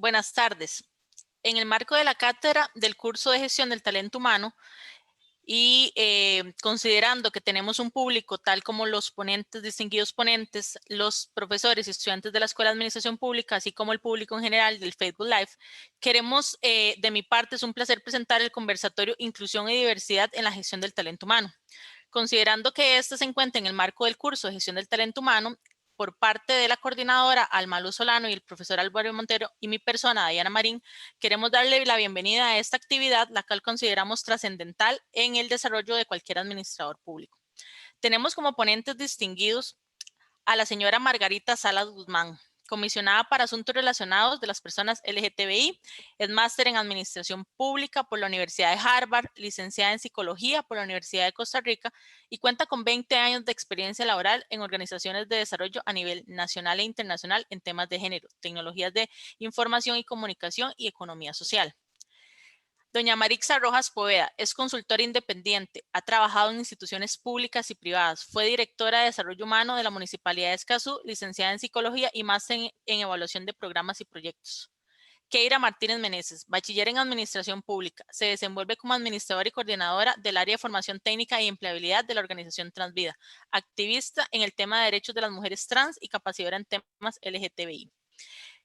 Buenas tardes. En el marco de la cátedra del curso de gestión del talento humano y considerando que tenemos un público tal como los ponentes, distinguidos ponentes, los profesores y estudiantes de la Escuela de Administración Pública, así como el público en general del Facebook Live, queremos, de mi parte, es un placer presentar el conversatorio Inclusión y Diversidad en la Gestión del Talento Humano. Considerando que este se encuentra en el marco del curso de gestión del talento humano, por parte de la coordinadora Alma Luz Solano y el profesor Álvaro Montero y mi persona, Diana Marín, queremos darle la bienvenida a esta actividad, la cual consideramos trascendental en el desarrollo de cualquier administrador público. Tenemos como ponentes distinguidos a la señora Margarita Salas Guzmán, comisionada para asuntos relacionados de las personas LGTBI, es máster en Administración Pública por la Universidad de Harvard, licenciada en Psicología por la Universidad de Costa Rica y cuenta con 20 años de experiencia laboral en organizaciones de desarrollo a nivel nacional e internacional en temas de género, tecnologías de información y comunicación y economía social. Doña Marixa Rojas Poveda es consultora independiente, ha trabajado en instituciones públicas y privadas, fue directora de Desarrollo Humano de la Municipalidad de Escazú, licenciada en Psicología y máster en Evaluación de Programas y Proyectos. Keira Martínez Meneses, bachiller en Administración Pública, se desenvuelve como administradora y coordinadora del área de formación técnica y empleabilidad de la organización Transvida, activista en el tema de derechos de las mujeres trans y capacidora en temas LGTBI.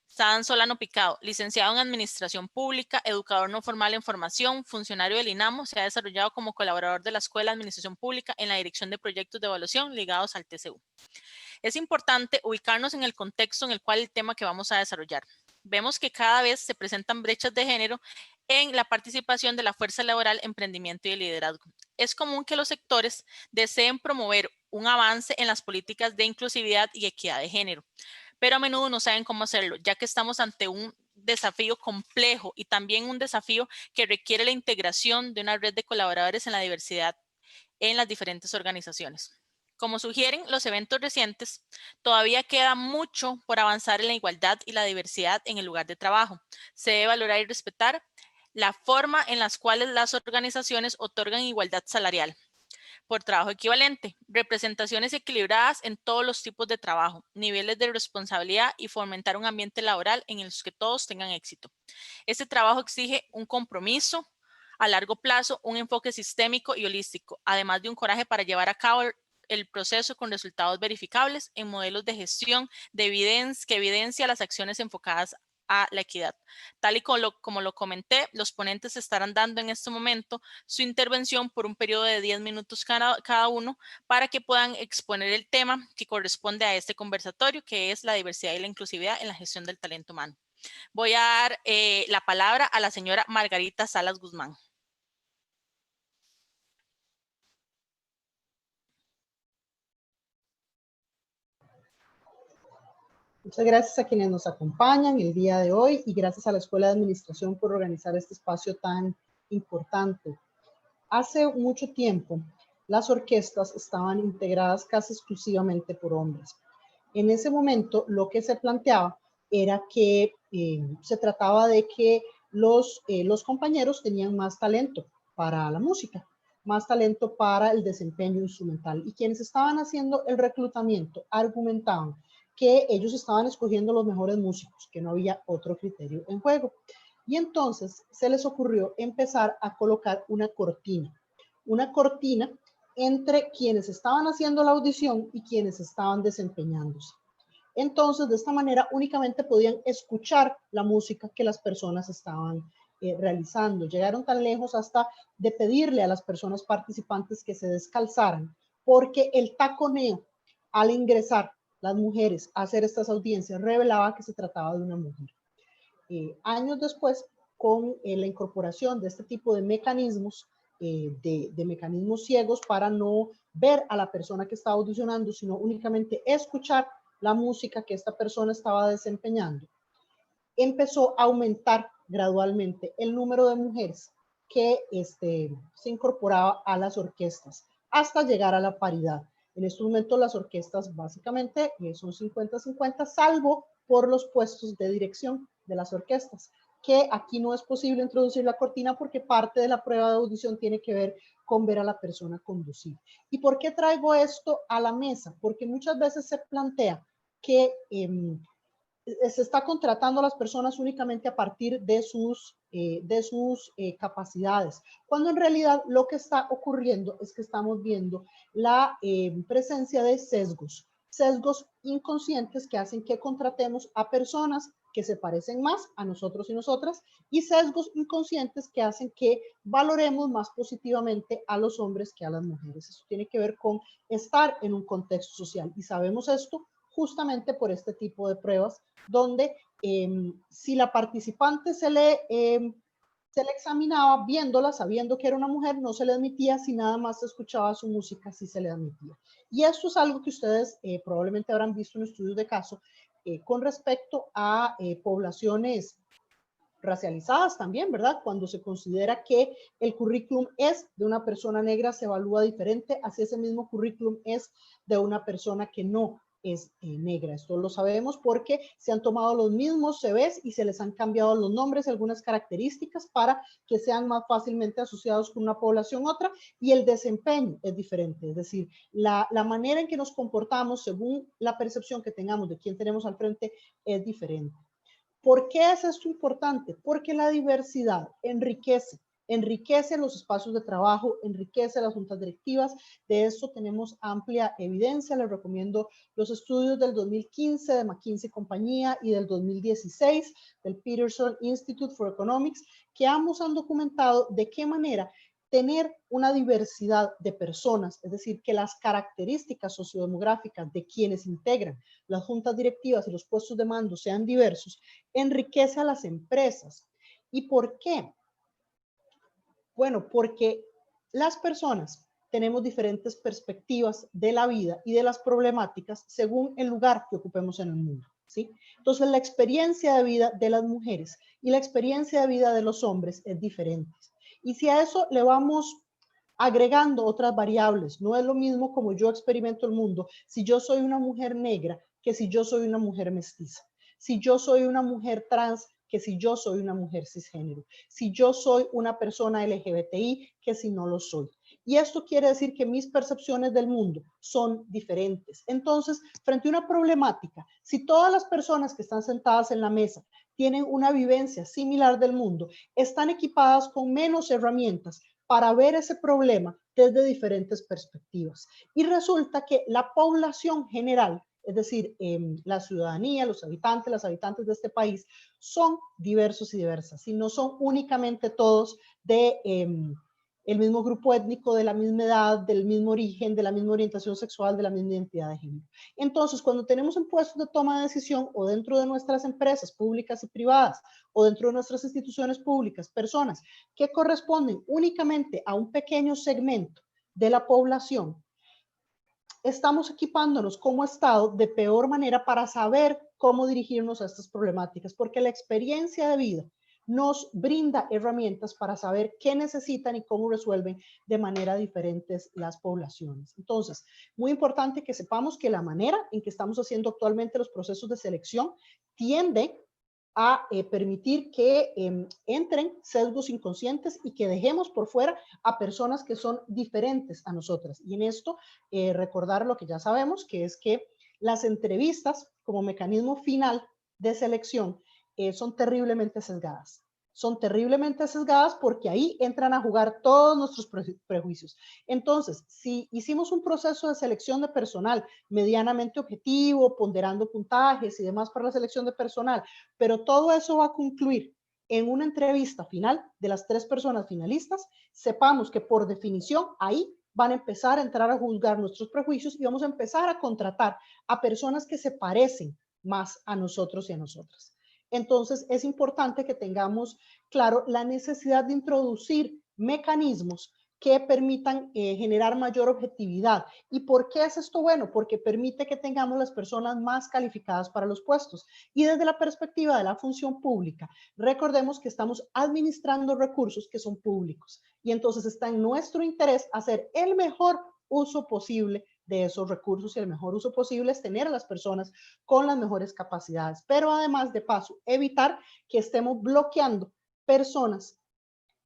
Sadán Solano Picado, licenciado en Administración Pública, educador no formal en formación, funcionario del INAMO, se ha desarrollado como colaborador de la Escuela de Administración Pública en la dirección de proyectos de evaluación ligados al TCU. Es importante ubicarnos en el contexto en el cual el tema que vamos a desarrollar. Vemos que cada vez se presentan brechas de género en la participación de la fuerza laboral, emprendimiento y liderazgo. Es común que los sectores deseen promover un avance en las políticas de inclusividad y equidad de género, pero a menudo no saben cómo hacerlo, ya que estamos ante un desafío complejo y también un desafío que requiere la integración de una red de colaboradores en la diversidad en las diferentes organizaciones. Como sugieren los eventos recientes, todavía queda mucho por avanzar en la igualdad y la diversidad en el lugar de trabajo. Se debe valorar y respetar la forma en las cuales las organizaciones otorgan igualdad salarial por trabajo equivalente, representaciones equilibradas en todos los tipos de trabajo, niveles de responsabilidad y fomentar un ambiente laboral en el que todos tengan éxito. Este trabajo exige un compromiso a largo plazo, un enfoque sistémico y holístico, además de un coraje para llevar a cabo el proceso con resultados verificables en modelos de gestión que evidencia las acciones enfocadas a la equidad. Tal y como lo comenté, los ponentes estarán dando en este momento su intervención por un periodo de 10 minutos cada uno para que puedan exponer el tema que corresponde a este conversatorio, que es la diversidad y la inclusividad en la gestión del talento humano. Voy a dar la palabra a la señora Margarita Salas Guzmán. Muchas gracias a quienes nos acompañan el día de hoy y gracias a la Escuela de Administración por organizar este espacio tan importante. Hace mucho tiempo, las orquestas estaban integradas casi exclusivamente por hombres. En ese momento, lo que se planteaba era que se trataba de que los compañeros tenían más talento para la música, más talento para el desempeño instrumental, y quienes estaban haciendo el reclutamiento argumentaban que ellos estaban escogiendo los mejores músicos, que no había otro criterio en juego. Y entonces se les ocurrió empezar a colocar una cortina entre quienes estaban haciendo la audición y quienes estaban desempeñándose. Entonces, de esta manera, únicamente podían escuchar la música que las personas estaban realizando. Llegaron tan lejos hasta de pedirle a las personas participantes que se descalzaran, porque el taconeo al ingresar las mujeres a hacer estas audiencias revelaba que se trataba de una mujer. Años después, con la incorporación de este tipo de mecanismos, de mecanismos ciegos para no ver a la persona que estaba audicionando, sino únicamente escuchar la música que esta persona estaba desempeñando, empezó a aumentar gradualmente el número de mujeres que se incorporaba a las orquestas hasta llegar a la paridad. En este momento las orquestas básicamente son 50-50, salvo por los puestos de dirección de las orquestas, que aquí no es posible introducir la cortina porque parte de la prueba de audición tiene que ver con ver a la persona conducir. ¿Y por qué traigo esto a la mesa? Porque muchas veces se plantea que se está contratando a las personas únicamente a partir de sus capacidades, cuando en realidad lo que está ocurriendo es que estamos viendo la presencia de sesgos inconscientes que hacen que contratemos a personas que se parecen más a nosotros y nosotras, y sesgos inconscientes que hacen que valoremos más positivamente a los hombres que a las mujeres. Eso tiene que ver con estar en un contexto social, y sabemos esto justamente por este tipo de pruebas, donde si la participante se le examinaba viéndola, sabiendo que era una mujer, no se le admitía; si nada más se escuchaba su música, sí se le admitía. Y esto es algo que ustedes probablemente habrán visto en estudios de caso con respecto a poblaciones racializadas también, ¿verdad? Cuando se considera que el currículum es de una persona negra, se evalúa diferente, así ese mismo currículum es de una persona que no es negra. Esto lo sabemos porque se han tomado los mismos CVs y se les han cambiado los nombres y algunas características para que sean más fácilmente asociados con una población u otra, y el desempeño es diferente. Es decir, la manera en que nos comportamos según la percepción que tengamos de quién tenemos al frente es diferente. ¿Por qué es esto importante? Porque la diversidad enriquece los espacios de trabajo, enriquece las juntas directivas. De esto tenemos amplia evidencia. Les recomiendo los estudios del 2015 de McKinsey Compañía y del 2016 del Peterson Institute for Economics, que ambos han documentado de qué manera tener una diversidad de personas, es decir, que las características sociodemográficas de quienes integran las juntas directivas y los puestos de mando sean diversos, enriquece a las empresas. ¿Y por qué? Bueno, porque las personas tenemos diferentes perspectivas de la vida y de las problemáticas según el lugar que ocupemos en el mundo, ¿sí? Entonces, la experiencia de vida de las mujeres y la experiencia de vida de los hombres es diferente. Y si a eso le vamos agregando otras variables, no es lo mismo como yo experimento el mundo si yo soy una mujer negra que si yo soy una mujer mestiza, si yo soy una mujer trans que si yo soy una mujer cisgénero, si yo soy una persona LGBTI que si no lo soy. Y esto quiere decir que mis percepciones del mundo son diferentes. Entonces, frente a una problemática, si todas las personas que están sentadas en la mesa tienen una vivencia similar del mundo, están equipadas con menos herramientas para ver ese problema desde diferentes perspectivas. Y resulta que la población general, es decir, la ciudadanía, los habitantes, las habitantes de este país, son diversos y diversas, y no son únicamente todos de el mismo grupo étnico, de la misma edad, del mismo origen, de la misma orientación sexual, de la misma identidad de género. Entonces, cuando tenemos en puestos de toma de decisión o dentro de nuestras empresas públicas y privadas o dentro de nuestras instituciones públicas, personas que corresponden únicamente a un pequeño segmento de la población, estamos equipándonos como Estado de peor manera para saber cómo dirigirnos a estas problemáticas, porque la experiencia de vida nos brinda herramientas para saber qué necesitan y cómo resuelven de manera diferentes las poblaciones. Entonces, muy importante que sepamos que la manera en que estamos haciendo actualmente los procesos de selección tiende a permitir que entren sesgos inconscientes y que dejemos por fuera a personas que son diferentes a nosotras. Y en esto, recordar lo que ya sabemos, que es que las entrevistas como mecanismo final de selección son terriblemente sesgadas. Son terriblemente sesgadas porque ahí entran a jugar todos nuestros prejuicios. Entonces, si hicimos un proceso de selección de personal medianamente objetivo, ponderando puntajes y demás para la selección de personal, pero todo eso va a concluir en una entrevista final de las 3 personas finalistas, sepamos que por definición ahí van a empezar a entrar a juzgar nuestros prejuicios y vamos a empezar a contratar a personas que se parecen más a nosotros y a nosotras. Entonces, es importante que tengamos claro la necesidad de introducir mecanismos que permitan generar mayor objetividad. ¿Y por qué es esto bueno? Porque permite que tengamos las personas más calificadas para los puestos. Y desde la perspectiva de la función pública, recordemos que estamos administrando recursos que son públicos. Y entonces está en nuestro interés hacer el mejor uso posible de esos recursos, y el mejor uso posible es tener a las personas con las mejores capacidades, pero además de paso evitar que estemos bloqueando personas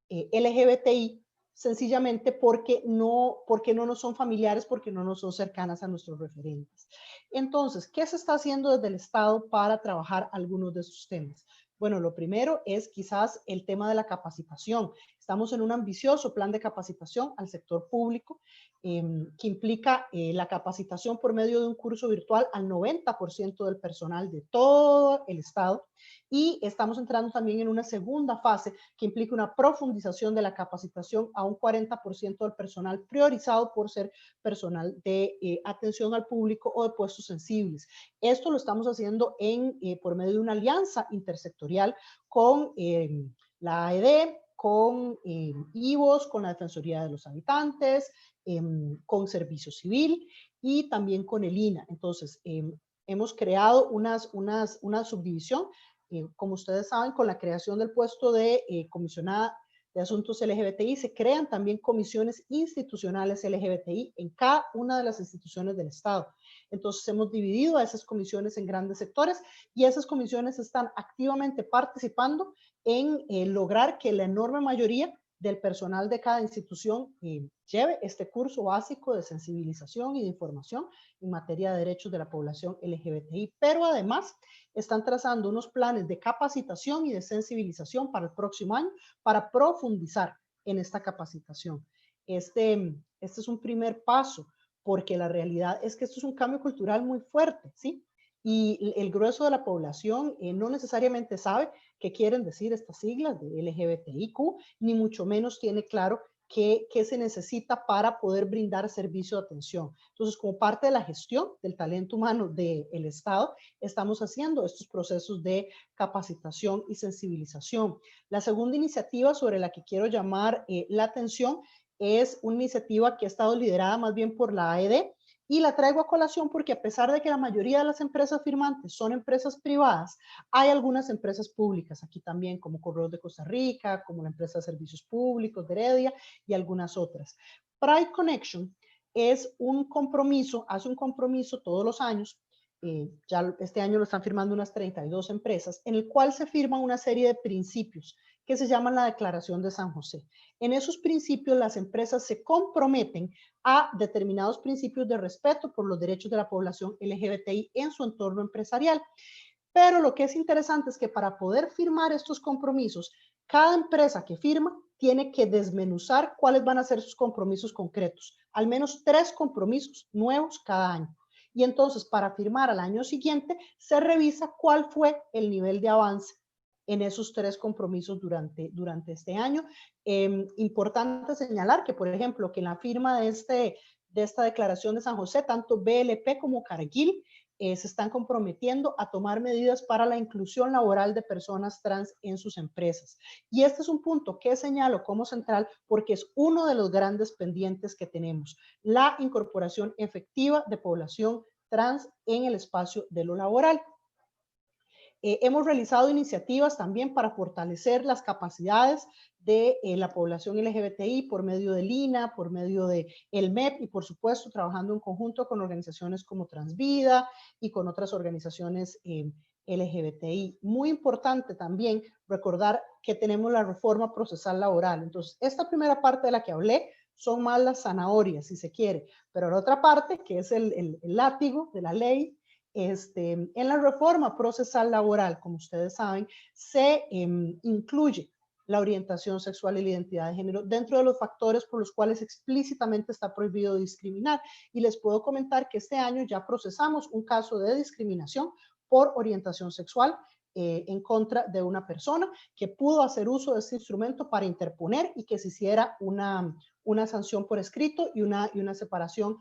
LGBTI sencillamente porque no nos son familiares, porque no nos son cercanas a nuestros referentes. Entonces, ¿qué se está haciendo desde el Estado para trabajar algunos de esos temas? Bueno, lo primero es quizás el tema de la capacitación. Estamos en un ambicioso plan de capacitación al sector público que implica la capacitación por medio de un curso virtual al 90% del personal de todo el Estado. Y estamos entrando también en una segunda fase que implica una profundización de la capacitación a un 40% del personal priorizado por ser personal de atención al público o de puestos sensibles. Esto lo estamos haciendo por medio de una alianza intersectorial con la AED, con IVOS, con la Defensoría de los Habitantes, con Servicio Civil y también con el INA. Entonces, hemos creado una subdivisión, como ustedes saben, con la creación del puesto de comisionada de asuntos LGBTI, se crean también comisiones institucionales LGBTI en cada una de las instituciones del Estado. Entonces hemos dividido a esas comisiones en grandes sectores y esas comisiones están activamente participando en lograr que la enorme mayoría del personal de cada institución lleve este curso básico de sensibilización y de información en materia de derechos de la población LGBTI, pero además están trazando unos planes de capacitación y de sensibilización para el próximo año para profundizar en esta capacitación. Este es un primer paso, porque la realidad es que esto es un cambio cultural muy fuerte, ¿sí? Y el grueso de la población no necesariamente sabe qué quieren decir estas siglas de LGBTIQ, ni mucho menos tiene claro qué se necesita para poder brindar servicio de atención. Entonces, como parte de la gestión del talento humano del Estado, estamos haciendo estos procesos de capacitación y sensibilización. La segunda iniciativa sobre la que quiero llamar la atención es una iniciativa que ha estado liderada más bien por la AED, y la traigo a colación porque a pesar de que la mayoría de las empresas firmantes son empresas privadas, hay algunas empresas públicas aquí también, como Correos de Costa Rica, como la empresa de servicios públicos de Heredia y algunas otras. Pride Connection es un compromiso, hace un compromiso todos los años, ya este año lo están firmando unas 32 empresas, en el cual se firma una serie de principios que se llaman la Declaración de San José. En esos principios las empresas se comprometen a determinados principios de respeto por los derechos de la población LGBTI en su entorno empresarial. Pero lo que es interesante es que para poder firmar estos compromisos, cada empresa que firma tiene que desmenuzar cuáles van a ser sus compromisos concretos, al menos 3 compromisos nuevos cada año. Y entonces, para firmar al año siguiente, se revisa cuál fue el nivel de avance en esos 3 compromisos durante este año. Importante señalar que, por ejemplo, que en la firma de esta declaración de San José, tanto BLP como Cargill se están comprometiendo a tomar medidas para la inclusión laboral de personas trans en sus empresas. Y este es un punto que señalo como central porque es uno de los grandes pendientes que tenemos, la incorporación efectiva de población trans en el espacio de lo laboral. Hemos realizado iniciativas también para fortalecer las capacidades de la población LGBTI por medio del INA, por medio del MEP y por supuesto trabajando en conjunto con organizaciones como Transvida y con otras organizaciones LGBTI. Muy importante también recordar que tenemos la reforma procesal laboral. Entonces, esta primera parte de la que hablé son más las zanahorias, si se quiere, pero la otra parte, que es el látigo de la ley, en la reforma procesal laboral, como ustedes saben, se incluye la orientación sexual y la identidad de género dentro de los factores por los cuales explícitamente está prohibido discriminar. Y les puedo comentar que este año ya procesamos un caso de discriminación por orientación sexual en contra de una persona que pudo hacer uso de este instrumento para interponer y que se hiciera una sanción por escrito y una separación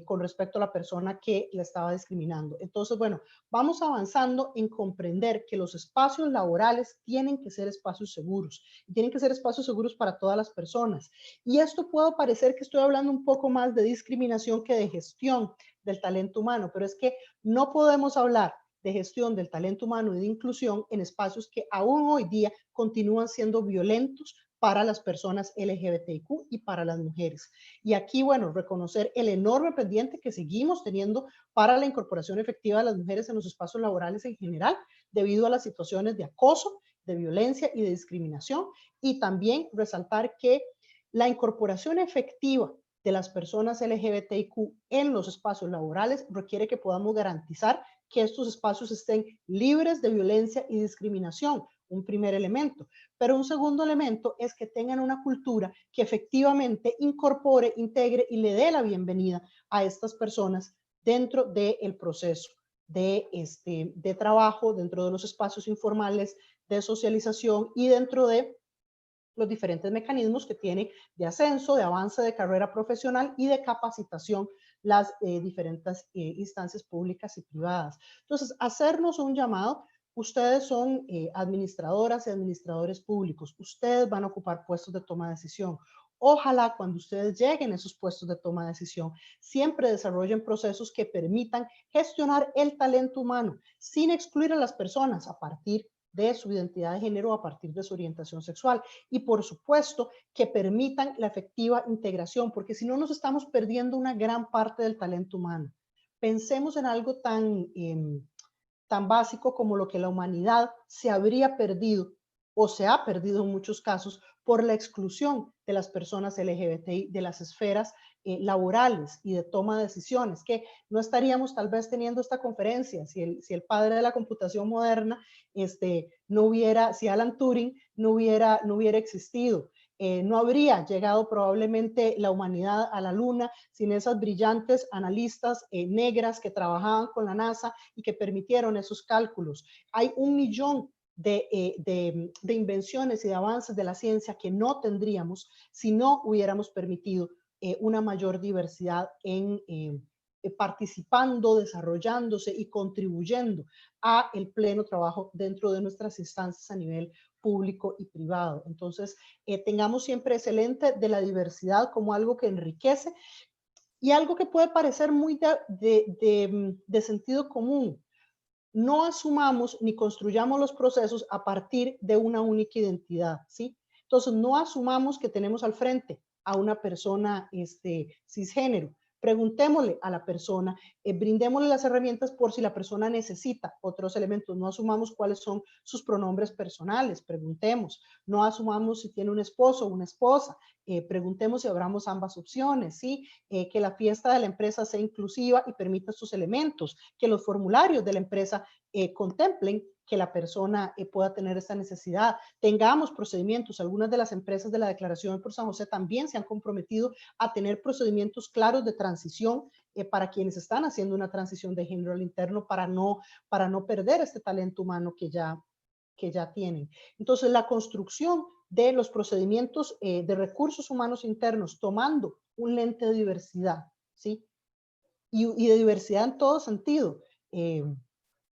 con respecto a la persona que la estaba discriminando. Entonces, bueno, vamos avanzando en comprender que los espacios laborales tienen que ser espacios seguros, y tienen que ser espacios seguros para todas las personas. Y esto puede parecer que estoy hablando un poco más de discriminación que de gestión del talento humano, pero es que no podemos hablar de gestión del talento humano y de inclusión en espacios que aún hoy día continúan siendo violentos para las personas LGBTIQ y para las mujeres. Y aquí, bueno, reconocer el enorme pendiente que seguimos teniendo para la incorporación efectiva de las mujeres en los espacios laborales en general, debido a las situaciones de acoso, de violencia y de discriminación. Y también resaltar que La incorporación efectiva de las personas LGBTIQ en los espacios laborales requiere que podamos garantizar que estos espacios estén libres de violencia y discriminación, un primer elemento. Pero un segundo elemento es que tengan una cultura que efectivamente incorpore, integre y le dé la bienvenida a estas personas dentro del proceso de trabajo, dentro de los espacios informales de socialización y dentro de los diferentes mecanismos que tiene de ascenso, de avance de carrera profesional y de capacitación las diferentes instancias públicas y privadas. Entonces, hacernos un llamado. Ustedes son administradoras y administradores públicos. Ustedes van a ocupar puestos de toma de decisión. Ojalá cuando ustedes lleguen a esos puestos de toma de decisión, siempre desarrollen procesos que permitan gestionar el talento humano sin excluir a las personas a partir de su identidad de género, a partir de su orientación sexual. Y por supuesto que permitan la efectiva integración, porque si no nos estamos perdiendo una gran parte del talento humano. Pensemos en algo tan básico como lo que la humanidad se habría perdido o se ha perdido en muchos casos por la exclusión de las personas LGBTI de las esferas laborales y de toma de decisiones, que no estaríamos tal vez teniendo esta conferencia si el padre de la computación moderna no hubiera, si Alan Turing no hubiera existido. No habría llegado probablemente la humanidad a la luna sin esas brillantes analistas negras que trabajaban con la NASA y que permitieron esos cálculos. Hay 1 millón de invenciones y de avances de la ciencia que no tendríamos si no hubiéramos permitido una mayor diversidad en participando, desarrollándose y contribuyendo a el pleno trabajo dentro de nuestras instancias a nivel público y privado. Entonces, tengamos siempre excelente de la diversidad como algo que enriquece y algo que puede parecer muy de sentido común. No asumamos ni construyamos los procesos a partir de una única identidad, ¿sí? Entonces, no asumamos que tenemos al frente a una persona cisgénero. Preguntémosle a la persona, brindémosle las herramientas por si la persona necesita otros elementos. No asumamos cuáles son sus pronombres personales, preguntemos. No asumamos si tiene un esposo o una esposa, preguntemos si abramos ambas opciones, ¿sí? Que la fiesta de la empresa sea inclusiva y permita estos elementos, que los formularios de la empresa contemplen que la persona pueda tener esta necesidad. Tengamos procedimientos. Algunas de las empresas de la Declaración por San José también se han comprometido a tener procedimientos claros de transición para quienes están haciendo una transición de género al interno para no perder este talento humano que ya tienen. Entonces, la construcción de los procedimientos de recursos humanos internos tomando un lente de diversidad, ¿sí? Y de diversidad en todo sentido.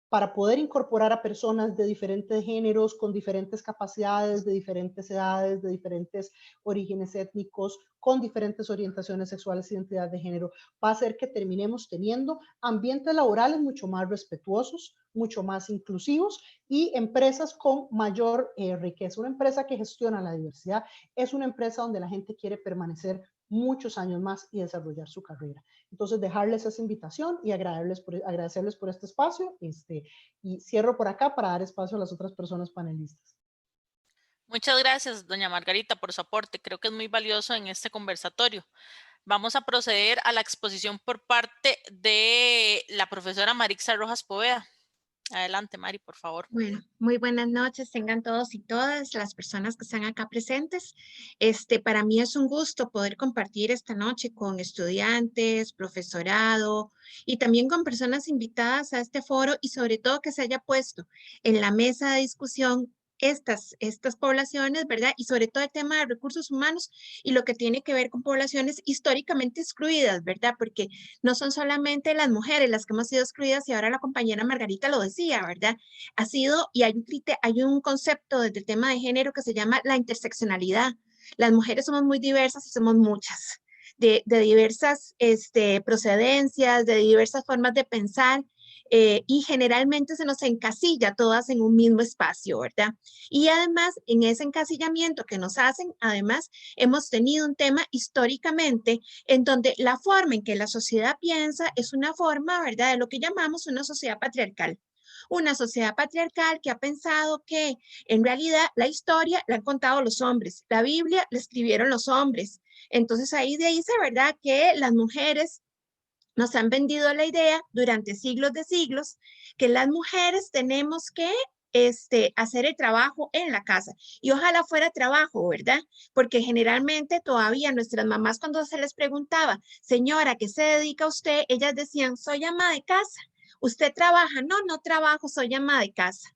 Para poder incorporar a personas de diferentes géneros, con diferentes capacidades, de diferentes edades, de diferentes orígenes étnicos, con diferentes orientaciones sexuales e identidad de género, va a hacer que terminemos teniendo ambientes laborales mucho más respetuosos, mucho más inclusivos y empresas con mayor riqueza. Una empresa que gestiona la diversidad es una empresa donde la gente quiere permanecer muchos años más y desarrollar su carrera. Entonces, dejarles esa invitación y agradecerles por este espacio y cierro por acá para dar espacio a las otras personas panelistas. Muchas gracias, doña Margarita, por su aporte. Creo que es muy valioso en este conversatorio. Vamos a proceder a la exposición por parte de la profesora Marixa Rojas Poveda. Adelante, Mari, por favor. Bueno, muy buenas noches, tengan todos y todas las personas que están acá presentes. Para mí es un gusto poder compartir esta noche con estudiantes, profesorado y también con personas invitadas a este foro y sobre todo que se haya puesto en la mesa de discusión estas poblaciones, ¿verdad? Y sobre todo el tema de recursos humanos y lo que tiene que ver con poblaciones históricamente excluidas, ¿verdad? Porque no son solamente las mujeres las que hemos sido excluidas y ahora la compañera Margarita lo decía, ¿verdad? Ha sido, y hay un concepto desde el tema de género que se llama la interseccionalidad. Las mujeres somos muy diversas y somos muchas, de diversas procedencias, de diversas formas de pensar, y generalmente se nos encasilla todas en un mismo espacio, ¿verdad? Y además, en ese encasillamiento que nos hacen, además, hemos tenido un tema históricamente en donde la forma en que la sociedad piensa es una forma, ¿verdad?, de lo que llamamos una sociedad patriarcal. Una sociedad patriarcal que ha pensado que en realidad la historia la han contado los hombres, la Biblia la escribieron los hombres. Entonces ahí dice, ¿verdad?, que las mujeres nos han vendido la idea durante siglos de siglos que las mujeres tenemos que hacer el trabajo en la casa. Y ojalá fuera trabajo, ¿verdad? Porque generalmente todavía nuestras mamás cuando se les preguntaba, señora, ¿qué se dedica usted? Ellas decían, soy ama de casa. ¿Usted trabaja? No, no trabajo, soy ama de casa.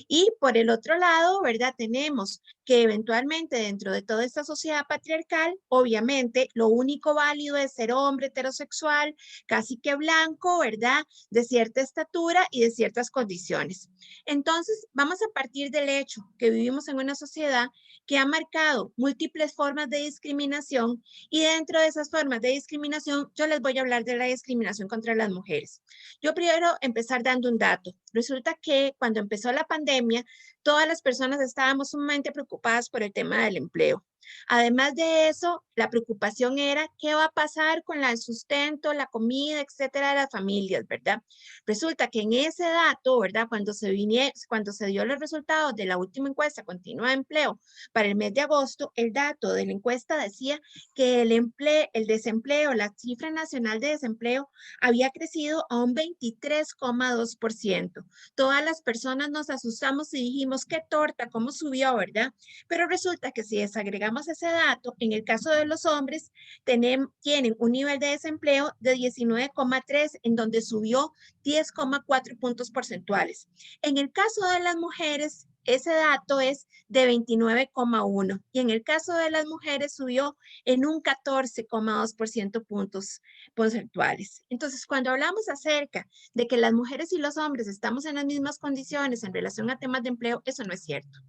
Y por el otro lado, ¿verdad? Tenemos que eventualmente dentro de toda esta sociedad patriarcal, obviamente lo único válido es ser hombre heterosexual, casi que blanco, ¿verdad? De cierta estatura y de ciertas condiciones. Entonces, vamos a partir del hecho que vivimos en una sociedad que ha marcado múltiples formas de discriminación y dentro de esas formas de discriminación, yo les voy a hablar de la discriminación contra las mujeres. Yo primero empezar dando un dato. Resulta que cuando empezó la pandemia, todas las personas estábamos sumamente preocupadas por el tema del empleo. Además de eso, la preocupación era qué va a pasar con el sustento, la comida, etcétera, de las familias, ¿verdad? Resulta que en ese dato, ¿verdad? Cuando se dio los resultados de la última encuesta continua de empleo para el mes de agosto, el dato de la encuesta decía que el desempleo, la cifra nacional de desempleo había crecido a un 23,2%. Todas las personas nos asustamos y dijimos, qué torta, cómo subió, ¿verdad? Pero resulta que si desagregamos ese dato, en el caso de los hombres, tienen un nivel de desempleo de 19,3, en donde subió 10,4 puntos porcentuales. En el caso de las mujeres, ese dato es de 29,1 y en el caso de las mujeres subió en un 14,2% puntos porcentuales. Entonces, cuando hablamos acerca de que las mujeres y los hombres estamos en las mismas condiciones en relación a temas de empleo, eso no es cierto.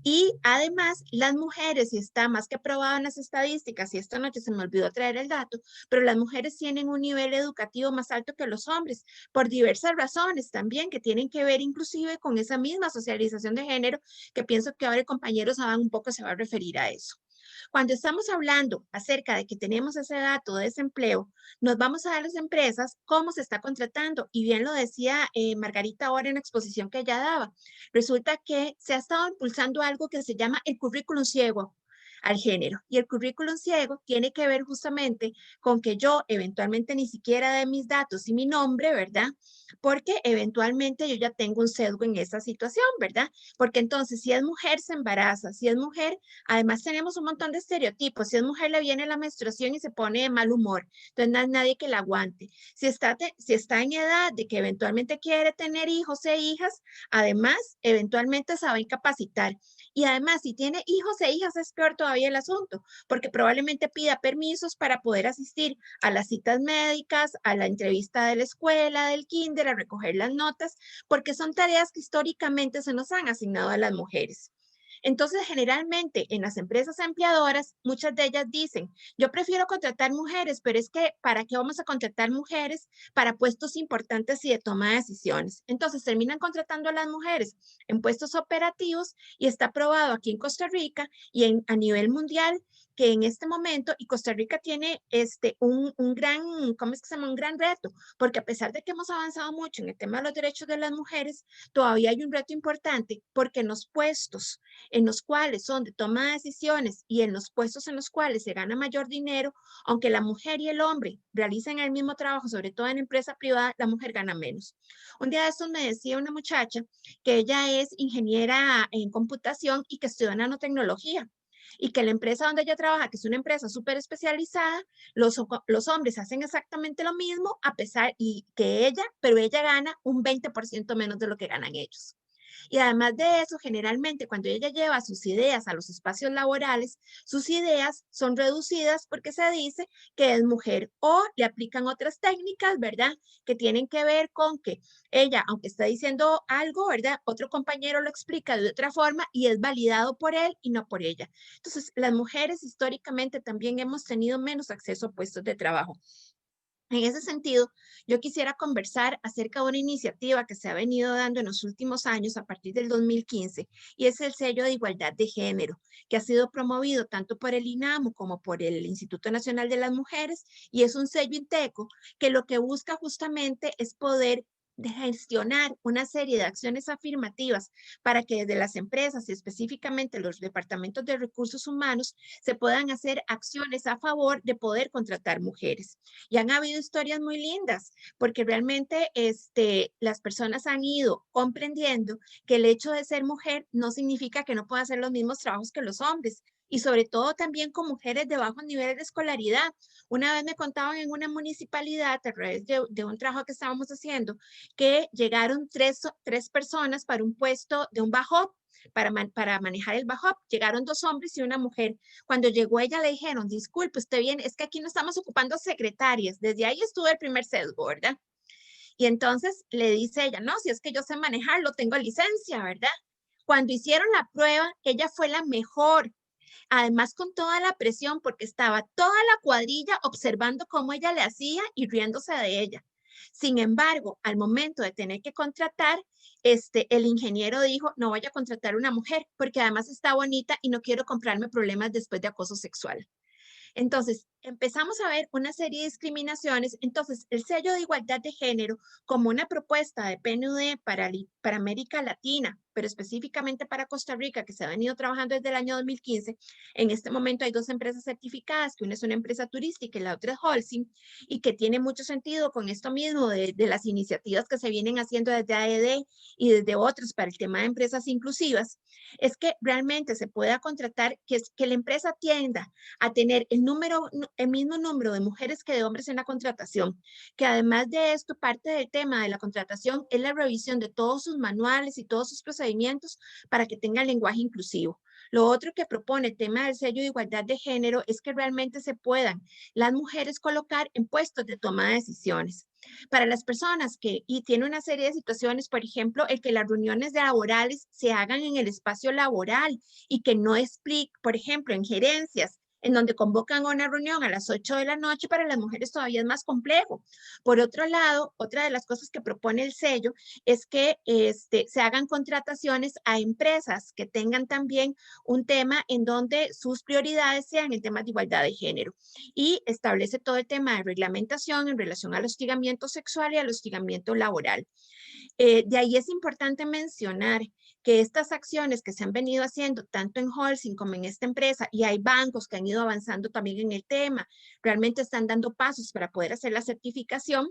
Y además, las mujeres, y está más que probado en las estadísticas, y esta noche se me olvidó traer el dato, pero las mujeres tienen un nivel educativo más alto que los hombres, por diversas razones también, que tienen que ver inclusive con esa misma socialización de género, que pienso que ahora el compañero Saban un poco se va a referir a eso. Cuando estamos hablando acerca de que tenemos ese dato de desempleo, nos vamos a dar las empresas cómo se está contratando. Y bien lo decía Margarita ahora en la exposición que ella daba. Resulta que se ha estado impulsando algo que se llama el currículum ciego al género. Y el currículum ciego tiene que ver justamente con que yo eventualmente ni siquiera dé mis datos y mi nombre, ¿verdad? Porque eventualmente yo ya tengo un sesgo en esa situación, ¿verdad? Porque entonces si es mujer se embaraza, si es mujer, además tenemos un montón de estereotipos, si es mujer le viene la menstruación y se pone de mal humor, entonces no hay nadie que la aguante. Si está en edad de que eventualmente quiere tener hijos e hijas, además eventualmente se va a incapacitar. Y además, si tiene hijos e hijas, es peor todavía el asunto, porque probablemente pida permisos para poder asistir a las citas médicas, a la entrevista de la escuela, del kinder, a recoger las notas, porque son tareas que históricamente se nos han asignado a las mujeres. Entonces, generalmente en las empresas empleadoras, muchas de ellas dicen, yo prefiero contratar mujeres, pero es que ¿para qué vamos a contratar mujeres para puestos importantes y de toma de decisiones? Entonces, terminan contratando a las mujeres en puestos operativos y está probado aquí en Costa Rica y a nivel mundial que en este momento, y Costa Rica tiene un gran, ¿cómo es que se llama? Un gran reto, porque a pesar de que hemos avanzado mucho en el tema de los derechos de las mujeres, todavía hay un reto importante porque en los puestos en los cuales son de toma de decisiones y en los puestos en los cuales se gana mayor dinero, aunque la mujer y el hombre realicen el mismo trabajo, sobre todo en empresa privada, la mujer gana menos. Un día de estos me decía una muchacha que ella es ingeniera en computación y que estudia nanotecnología y que la empresa donde ella trabaja, que es una empresa súper especializada, los hombres hacen exactamente lo mismo a pesar y que ella, pero ella gana un 20% menos de lo que ganan ellos. Y además de eso, generalmente cuando ella lleva sus ideas a los espacios laborales, sus ideas son reducidas porque se dice que es mujer o le aplican otras técnicas, ¿verdad? Que tienen que ver con que ella, aunque está diciendo algo, ¿verdad? Otro compañero lo explica de otra forma y es validado por él y no por ella. Entonces, las mujeres históricamente también hemos tenido menos acceso a puestos de trabajo. En ese sentido, yo quisiera conversar acerca de una iniciativa que se ha venido dando en los últimos años a partir del 2015 y es el sello de igualdad de género, que ha sido promovido tanto por el INAMU como por el Instituto Nacional de las Mujeres y es un sello INTECO que lo que busca justamente es poder de gestionar una serie de acciones afirmativas para que desde las empresas y específicamente los departamentos de recursos humanos se puedan hacer acciones a favor de poder contratar mujeres. Y han habido historias muy lindas porque realmente las personas han ido comprendiendo que el hecho de ser mujer no significa que no pueda hacer los mismos trabajos que los hombres. Y sobre todo también con mujeres de bajos niveles de escolaridad. Una vez me contaban en una municipalidad a través de un trabajo que estábamos haciendo que llegaron tres personas para un puesto de un bajop, para manejar el bajop. Llegaron 2 hombres y una mujer. Cuando llegó ella le dijeron, disculpe, usted viene, es que aquí no estamos ocupando secretarias. Desde ahí estuvo el primer sesgo, ¿verdad? Y entonces le dice ella, no, si es que yo sé manejarlo, tengo licencia, ¿verdad? Cuando hicieron la prueba, ella fue la mejor. Además con toda la presión porque estaba toda la cuadrilla observando cómo ella le hacía y riéndose de ella. Sin embargo, al momento de tener que contratar, el ingeniero dijo, no voy a contratar una mujer porque además está bonita y no quiero comprarme problemas después de acoso sexual. Entonces, empezamos a ver una serie de discriminaciones. Entonces, el sello de igualdad de género como una propuesta de PNUD para América Latina, pero específicamente para Costa Rica, que se ha venido trabajando desde el año 2015. En este momento hay 2 empresas certificadas, que una es una empresa turística y la otra es Holcim, y que tiene mucho sentido con esto mismo de las iniciativas que se vienen haciendo desde AED y desde otros para el tema de empresas inclusivas, es que realmente se pueda contratar, que la empresa tienda a tener el mismo número de mujeres que de hombres en la contratación, que además de esto, parte del tema de la contratación es la revisión de todos sus manuales y todos sus procedimientos para que tengan lenguaje inclusivo. Lo otro que propone el tema del sello de igualdad de género es que realmente se puedan las mujeres colocar en puestos de toma de decisiones. Para las personas y tiene una serie de situaciones, por ejemplo, el que las reuniones laborales se hagan en el espacio laboral y que no explique, por ejemplo, en gerencias, en donde convocan a una reunión a las 8 de la noche, para las mujeres todavía es más complejo. Por otro lado, otra de las cosas que propone el sello es que se hagan contrataciones a empresas que tengan también un tema en donde sus prioridades sean en temas de igualdad de género, y establece todo el tema de reglamentación en relación al hostigamiento sexual y al hostigamiento laboral. De ahí es importante mencionar que estas acciones que se han venido haciendo tanto en Holcim como en esta empresa, y hay bancos que han ido avanzando también en el tema, realmente están dando pasos para poder hacer la certificación,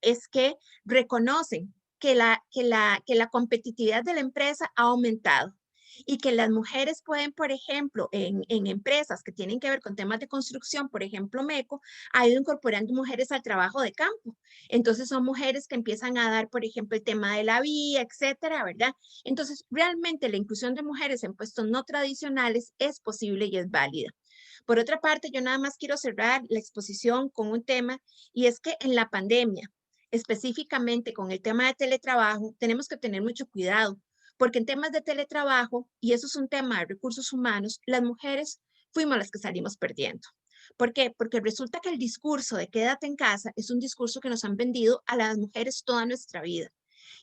es que reconocen que la competitividad de la empresa ha aumentado y que las mujeres pueden, por ejemplo, en empresas que tienen que ver con temas de construcción, por ejemplo, MECO, ha ido incorporando mujeres al trabajo de campo. Entonces son mujeres que empiezan a dar, por ejemplo, el tema de la vía, etcétera, ¿verdad? Entonces, realmente la inclusión de mujeres en puestos no tradicionales es posible y es válida. Por otra parte, yo nada más quiero cerrar la exposición con un tema, y es que en la pandemia, específicamente con el tema de teletrabajo, tenemos que tener mucho cuidado, porque en temas de teletrabajo, y eso es un tema de recursos humanos, las mujeres fuimos las que salimos perdiendo. ¿Por qué? Porque resulta que el discurso de quédate en casa es un discurso que nos han vendido a las mujeres toda nuestra vida.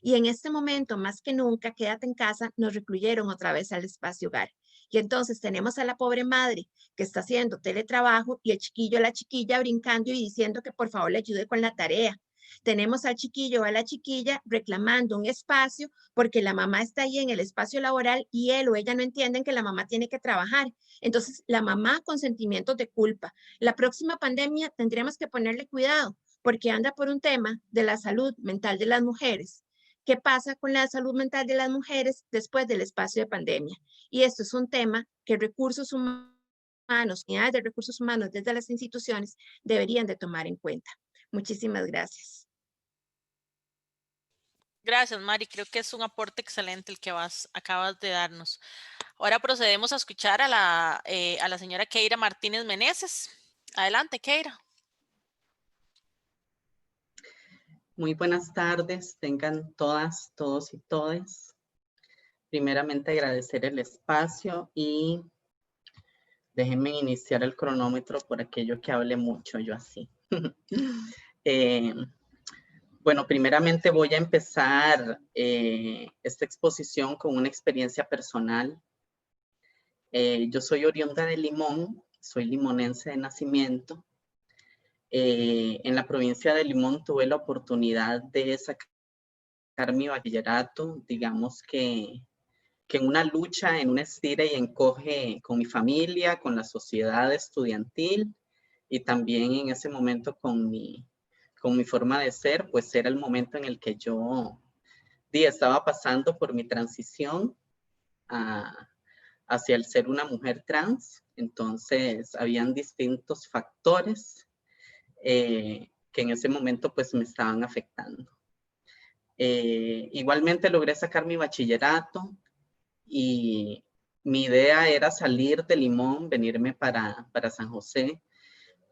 Y en este momento, más que nunca, quédate en casa, nos recluyeron otra vez al espacio hogar. Y entonces tenemos a la pobre madre que está haciendo teletrabajo y el chiquillo, la chiquilla brincando y diciendo que por favor le ayude con la tarea. Tenemos al chiquillo o a la chiquilla reclamando un espacio porque la mamá está ahí en el espacio laboral y él o ella no entienden que la mamá tiene que trabajar. Entonces, la mamá con sentimientos de culpa. La próxima pandemia tendríamos que ponerle cuidado porque anda por un tema de la salud mental de las mujeres. ¿Qué pasa con la salud mental de las mujeres después del espacio de pandemia? Y esto es un tema que recursos humanos, unidades de recursos humanos desde las instituciones deberían de tomar en cuenta. Muchísimas gracias. Gracias, Mari. Creo que es un aporte excelente el que acabas de darnos. Ahora procedemos a escuchar a la señora Keira Martínez Meneses. Adelante, Keira. Muy buenas tardes, tengan todas, todos y todes. Primeramente agradecer el espacio y déjenme iniciar el cronómetro por aquello que hable mucho, yo así. Bueno, primeramente voy a empezar esta exposición con una experiencia personal. Yo soy oriunda de Limón, soy limonense de nacimiento. En la provincia de Limón tuve la oportunidad de sacar mi bachillerato, digamos que en una lucha, en una estira y encoge con mi familia, con la sociedad estudiantil y también en ese momento con mi forma de ser, pues era el momento en el que yo estaba pasando por mi transición hacia el ser una mujer trans. Entonces, habían distintos factores que en ese momento pues me estaban afectando. Igualmente logré sacar mi bachillerato y mi idea era salir de Limón, venirme para San José,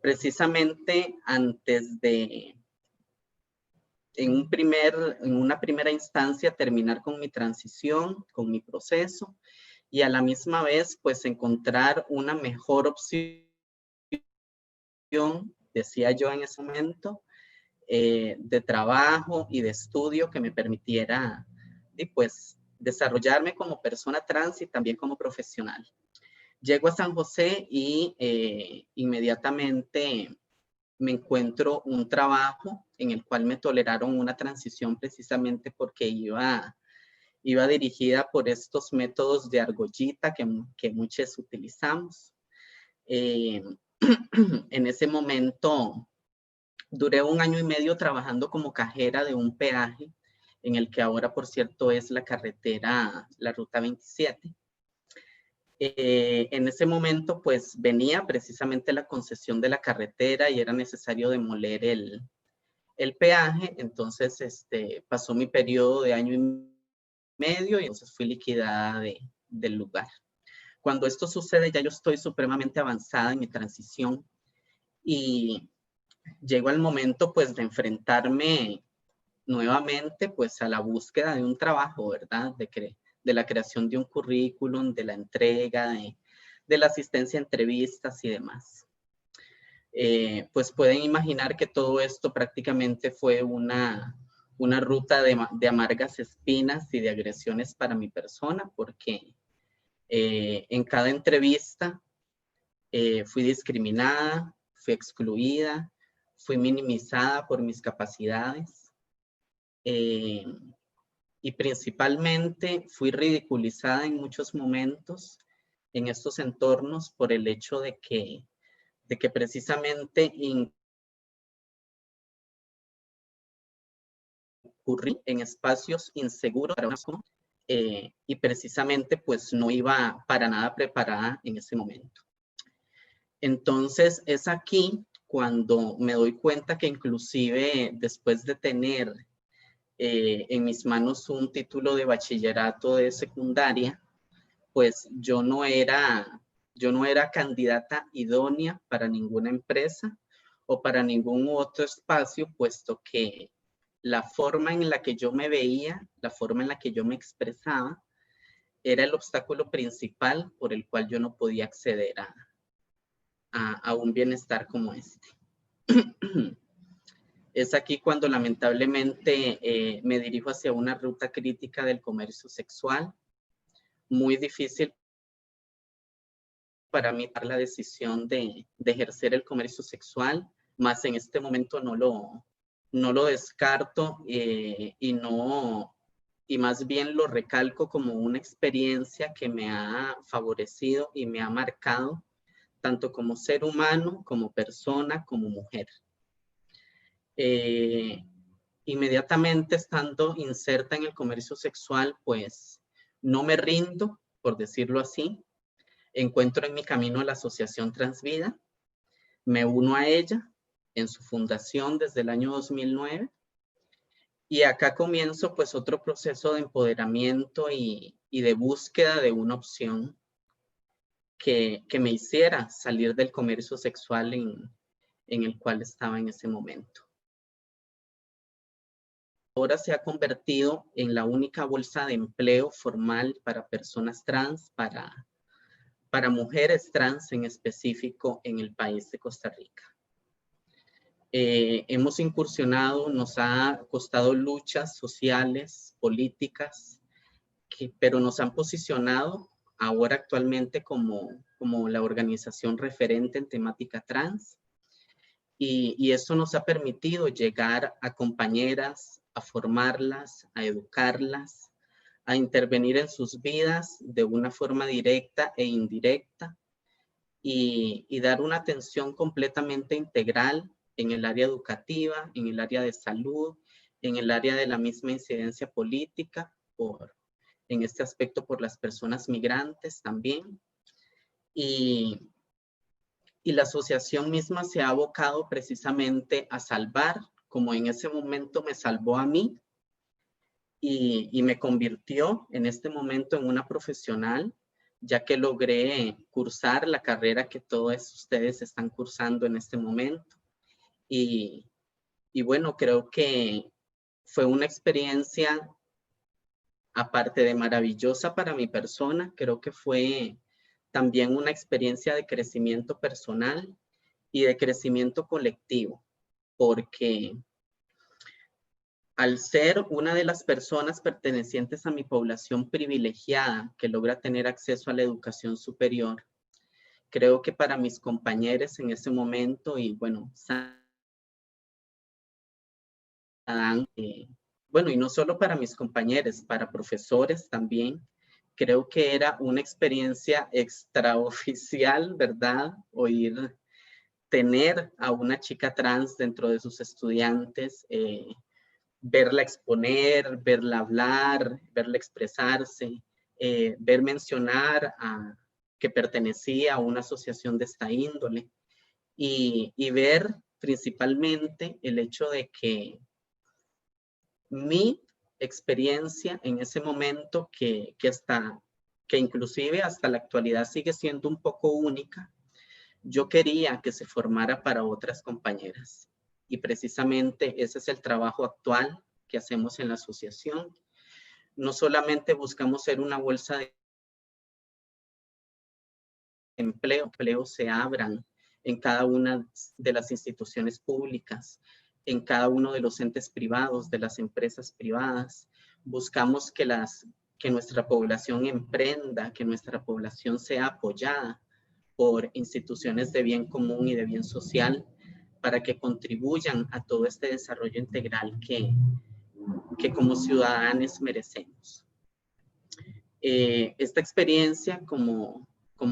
precisamente antes de, en una primera instancia, terminar con mi transición, con mi proceso, y a la misma vez, pues, encontrar una mejor opción, decía yo en ese momento, de trabajo y de estudio que me permitiera, pues, desarrollarme como persona trans y también como profesional. Llego a San José y inmediatamente me encuentro un trabajo en el cual me toleraron una transición precisamente porque iba dirigida por estos métodos de argollita que muchos utilizamos. En ese momento duré 1 año y medio trabajando como cajera de un peaje en el que ahora, por cierto, es la carretera, la ruta 27. En ese momento, pues, venía precisamente la concesión de la carretera y era necesario demoler el peaje. Entonces, pasó mi periodo de 1 año y medio y entonces fui liquidada del lugar. Cuando esto sucede, ya yo estoy supremamente avanzada en mi transición y llego al momento, pues, de enfrentarme nuevamente, pues, a la búsqueda de un trabajo, ¿verdad? De la creación de un currículum, de la entrega, de la asistencia a entrevistas y demás. Pues pueden imaginar que todo esto prácticamente fue una ruta de amargas espinas y de agresiones para mi persona, porque en cada entrevista fui discriminada, fui excluida, fui minimizada por mis capacidades. Y principalmente fui ridiculizada en muchos momentos en estos entornos por el hecho de que precisamente incurrí en espacios inseguros para una persona, y precisamente pues no iba para nada preparada en ese momento. Entonces es aquí cuando me doy cuenta que inclusive después de tener en mis manos un título de bachillerato de secundaria, pues yo no era candidata idónea para ninguna empresa o para ningún otro espacio, puesto que la forma en la que yo me veía, la forma en la que yo me expresaba, era el obstáculo principal por el cual yo no podía acceder a un bienestar como este. Es aquí cuando lamentablemente me dirijo hacia una ruta crítica del comercio sexual, muy difícil para mí tomar la decisión de ejercer el comercio sexual, más en este momento no lo descarto y más bien lo recalco como una experiencia que me ha favorecido y me ha marcado tanto como ser humano, como persona, como mujer. Inmediatamente estando inserta en el comercio sexual, pues no me rindo, por decirlo así. Encuentro en mi camino a la Asociación Transvida, me uno a ella en su fundación desde el año 2009 y acá comienzo pues otro proceso de empoderamiento y de búsqueda de una opción que me hiciera salir del comercio sexual en el cual estaba en ese momento. Ahora se ha convertido en la única bolsa de empleo formal para personas trans, para mujeres trans en específico en el país de Costa Rica. Hemos incursionado, nos ha costado luchas sociales, políticas, pero nos han posicionado ahora actualmente como la organización referente en temática trans. Y eso nos ha permitido llegar a compañeras, a formarlas, a educarlas, a intervenir en sus vidas de una forma directa e indirecta y dar una atención completamente integral en el área educativa, en el área de salud, en el área de la misma incidencia política, en este aspecto por las personas migrantes también. Y la asociación misma se ha abocado precisamente a salvar, como en ese momento me salvó a mí, y me convirtió en este momento en una profesional, ya que logré cursar la carrera que todos ustedes están cursando en este momento. Y bueno, creo que fue una experiencia, aparte de maravillosa para mi persona, creo que fue también una experiencia de crecimiento personal y de crecimiento colectivo, porque al ser una de las personas pertenecientes a mi población privilegiada que logra tener acceso a la educación superior, creo que para mis compañeros en ese momento, y bueno, bueno, y no solo para mis compañeros, para profesores también, creo que era una experiencia extraoficial, ¿verdad? Tener a una chica trans dentro de sus estudiantes, verla exponer, verla hablar, verla expresarse, ver mencionar que pertenecía a una asociación de esta índole y ver principalmente el hecho de que mi experiencia en ese momento, que inclusive hasta la actualidad sigue siendo un poco única, yo quería que se formara para otras compañeras. Y precisamente ese es el trabajo actual que hacemos en la asociación. No solamente buscamos ser una bolsa de empleos se abran en cada una de las instituciones públicas, en cada uno de los entes privados, de las empresas privadas. Buscamos que nuestra población emprenda, que nuestra población sea apoyada por instituciones de bien común y de bien social para que contribuyan a todo este desarrollo integral que como ciudadanos merecemos. Esta experiencia, como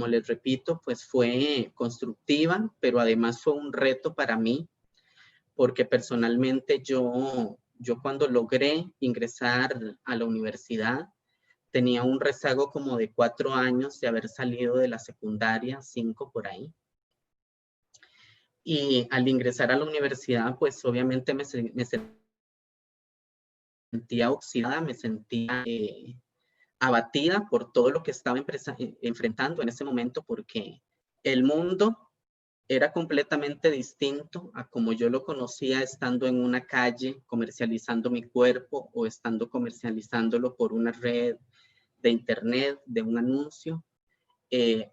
les repito, pues fue constructiva, pero además fue un reto para mí, porque personalmente yo cuando logré ingresar a la universidad, tenía un rezago como de 4 años de haber salido de la secundaria, 5 por ahí. Y al ingresar a la universidad, pues obviamente me sentía oxidada, me sentía abatida por todo lo que estaba enfrentando en ese momento, porque el mundo era completamente distinto a como yo lo conocía estando en una calle comercializando mi cuerpo o estando comercializándolo por una red de internet, de un anuncio.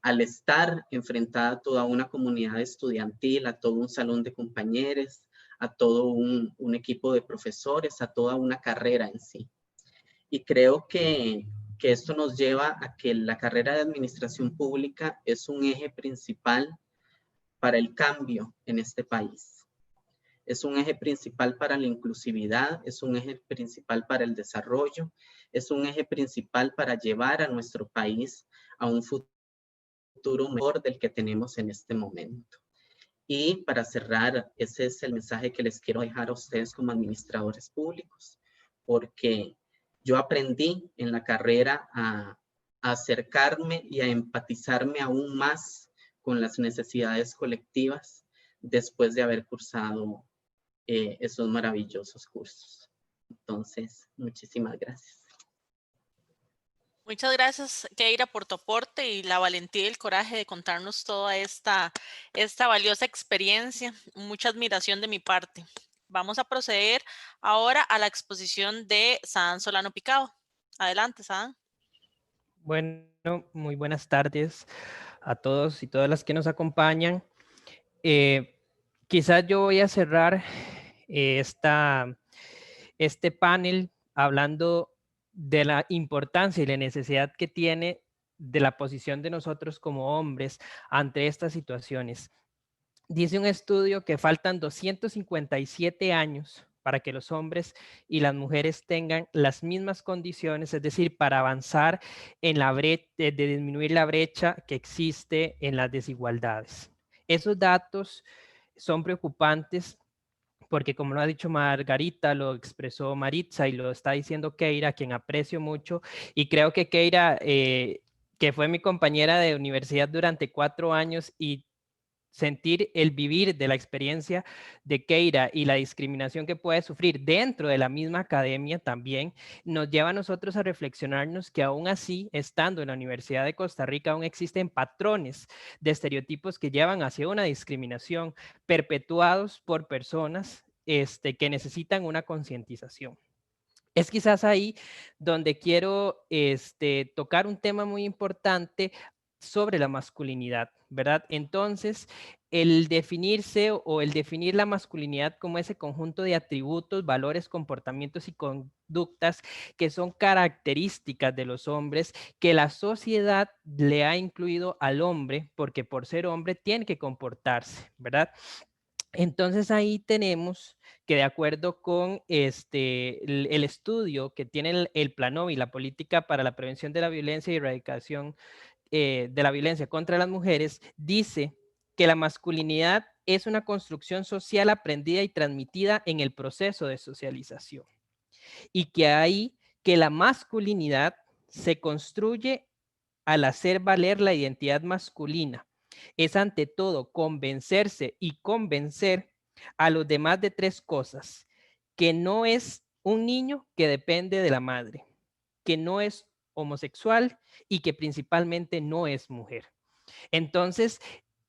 Al estar enfrentada a toda una comunidad estudiantil, a todo un salón de compañeros, a todo un equipo de profesores, a toda una carrera en sí. Y creo que esto nos lleva a que la carrera de administración pública es un eje principal para el cambio en este país. Es un eje principal para la inclusividad, es un eje principal para el desarrollo, es un eje principal para llevar a nuestro país a un futuro mejor del que tenemos en este momento. Y para cerrar, ese es el mensaje que les quiero dejar a ustedes como administradores públicos, porque yo aprendí en la carrera a acercarme y a empatizarme aún más con las necesidades colectivas después de haber cursado esos maravillosos cursos. Entonces, muchísimas gracias. Muchas gracias, Keira, por tu aporte y la valentía y el coraje de contarnos toda esta valiosa experiencia. Mucha admiración de mi parte. Vamos a proceder ahora a la exposición de Sadán Solano Picado. Adelante, Sadán. Bueno, muy buenas tardes a todos y todas las que nos acompañan. Quizás yo voy a cerrar este panel hablando de la importancia y la necesidad que tiene de la posición de nosotros como hombres ante estas situaciones. Dice un estudio que faltan 257 años para que los hombres y las mujeres tengan las mismas condiciones, es decir, para avanzar en la de disminuir la brecha que existe en las desigualdades. Esos datos son preocupantes porque, como lo ha dicho Margarita, lo expresó Maritza y lo está diciendo Keira, a quien aprecio mucho, y creo que Keira, que fue mi compañera de universidad durante 4 años, y sentir el vivir de la experiencia de Keira y la discriminación que puede sufrir dentro de la misma academia también nos lleva a nosotros a reflexionarnos que aún así, estando en la Universidad de Costa Rica, aún existen patrones de estereotipos que llevan hacia una discriminación perpetuados por personas que necesitan una concientización. Es quizás ahí donde quiero tocar un tema muy importante sobre la masculinidad, ¿verdad? Entonces, el definirse o el definir la masculinidad como ese conjunto de atributos, valores, comportamientos y conductas que son características de los hombres, que la sociedad le ha incluido al hombre, porque por ser hombre tiene que comportarse, ¿verdad? Entonces ahí tenemos que, de acuerdo con el estudio que tiene el PLANOVI, la Política para la Prevención de la Violencia y Erradicación de la Violencia contra las Mujeres, dice que la masculinidad es una construcción social aprendida y transmitida en el proceso de socialización, y que la masculinidad se construye al hacer valer la identidad masculina. Es ante todo convencerse y convencer a los demás de 3 cosas: que no es un niño que depende de la madre, que no es homosexual y que principalmente no es mujer. Entonces,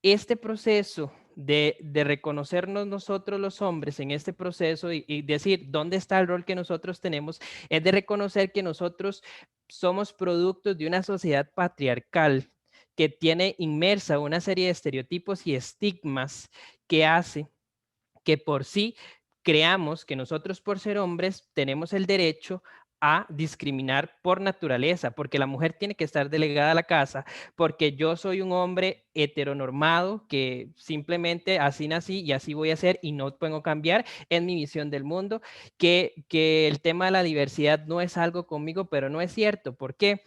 este proceso de reconocernos nosotros los hombres en este proceso y decir dónde está el rol que nosotros tenemos, es de reconocer que nosotros somos productos de una sociedad patriarcal que tiene inmersa una serie de estereotipos y estigmas que hace que por sí creamos que nosotros, por ser hombres, tenemos el derecho a discriminar por naturaleza, porque la mujer tiene que estar delegada a la casa, porque yo soy un hombre heteronormado que simplemente así nací y así voy a ser y no puedo cambiar, en mi visión del mundo, que el tema de la diversidad no es algo conmigo, pero no es cierto. ¿Por qué?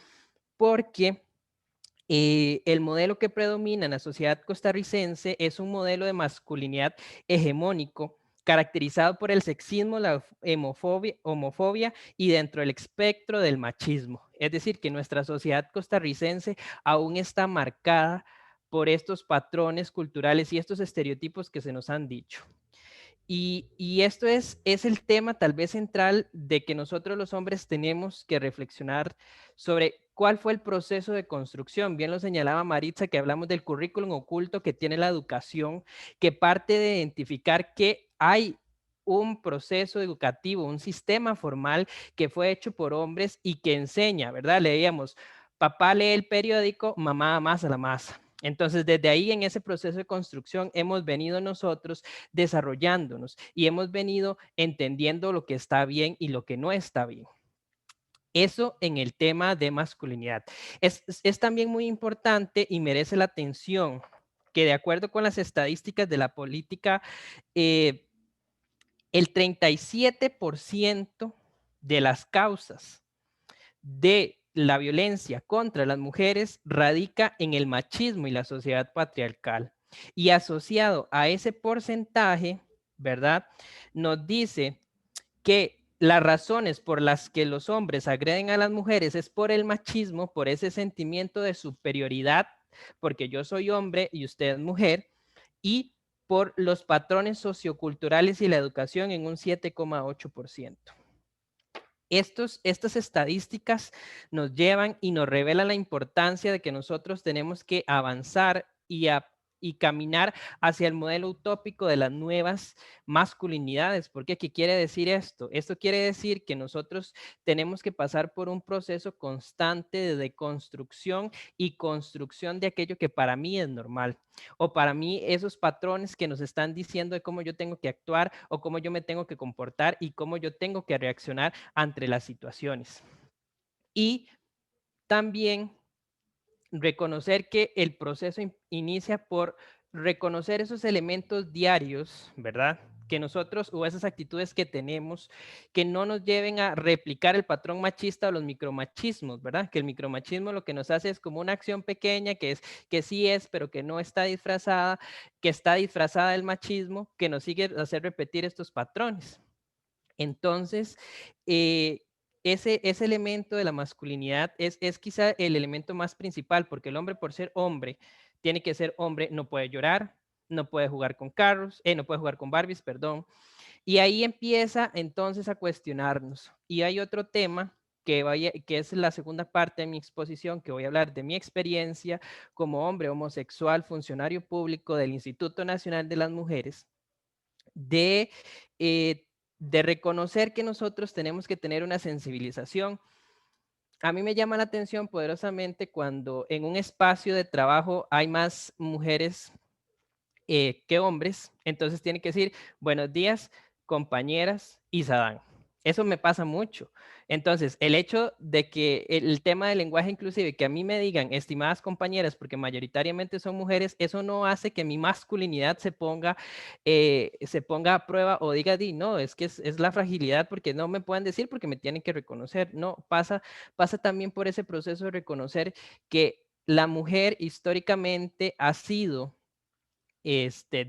Porque el modelo que predomina en la sociedad costarricense es un modelo de masculinidad hegemónico, caracterizado por el sexismo, la homofobia y dentro del espectro del machismo. Es decir, que nuestra sociedad costarricense aún está marcada por estos patrones culturales y estos estereotipos que se nos han dicho. Y esto es el tema tal vez central de que nosotros los hombres tenemos que reflexionar sobre cuál fue el proceso de construcción. Bien lo señalaba Maritza, que hablamos del currículum oculto que tiene la educación, que parte de identificar que hay un proceso educativo, un sistema formal que fue hecho por hombres y que enseña, ¿verdad? Leíamos, papá lee el periódico, mamá amasa la masa. Entonces, desde ahí, en ese proceso de construcción, hemos venido nosotros desarrollándonos y hemos venido entendiendo lo que está bien y lo que no está bien. Eso en el tema de masculinidad. Es también muy importante y merece la atención que, de acuerdo con las estadísticas de la política, el 37% de las causas de la violencia contra las mujeres radica en el machismo y la sociedad patriarcal. Y asociado a ese porcentaje, ¿verdad? Nos dice que las razones por las que los hombres agreden a las mujeres es por el machismo, por ese sentimiento de superioridad, porque yo soy hombre y usted es mujer, y por los patrones socioculturales y la educación en un 7,8%. Estas estadísticas nos llevan y nos revelan la importancia de que nosotros tenemos que avanzar y caminar hacia el modelo utópico de las nuevas masculinidades. ¿Por qué? ¿Qué quiere decir esto? Esto quiere decir que nosotros tenemos que pasar por un proceso constante de deconstrucción y construcción de aquello que para mí es normal, o para mí esos patrones que nos están diciendo de cómo yo tengo que actuar o cómo yo me tengo que comportar y cómo yo tengo que reaccionar ante las situaciones. Y también reconocer que el proceso inicia por reconocer esos elementos diarios, ¿verdad? que nosotros o esas actitudes que tenemos que no nos lleven a replicar el patrón machista o los micromachismos, ¿verdad? Que el micromachismo lo que nos hace es como una acción pequeña que sí es, pero que no está disfrazada, que está disfrazada del machismo, que nos sigue hacer repetir estos patrones. Entonces, ese elemento de la masculinidad es quizá el elemento más principal, porque el hombre, por ser hombre, tiene que ser hombre, no puede llorar, no puede jugar con carros, no puede jugar con Barbies, perdón. Y ahí empieza entonces a cuestionarnos. Y hay otro tema que es la segunda parte de mi exposición, que voy a hablar de mi experiencia como hombre homosexual, funcionario público del Instituto Nacional de las Mujeres, de reconocer que nosotros tenemos que tener una sensibilización. A mí me llama la atención poderosamente cuando en un espacio de trabajo hay más mujeres que hombres, entonces tiene que decir buenos días, compañeras y Sadán. Eso me pasa mucho. Entonces, el hecho de que el tema del lenguaje inclusive, que a mí me digan estimadas compañeras, porque mayoritariamente son mujeres, eso no hace que mi masculinidad se ponga a prueba o diga, no, es que es la fragilidad porque no me pueden decir porque me tienen que reconocer. No, pasa también por ese proceso de reconocer que la mujer históricamente ha sido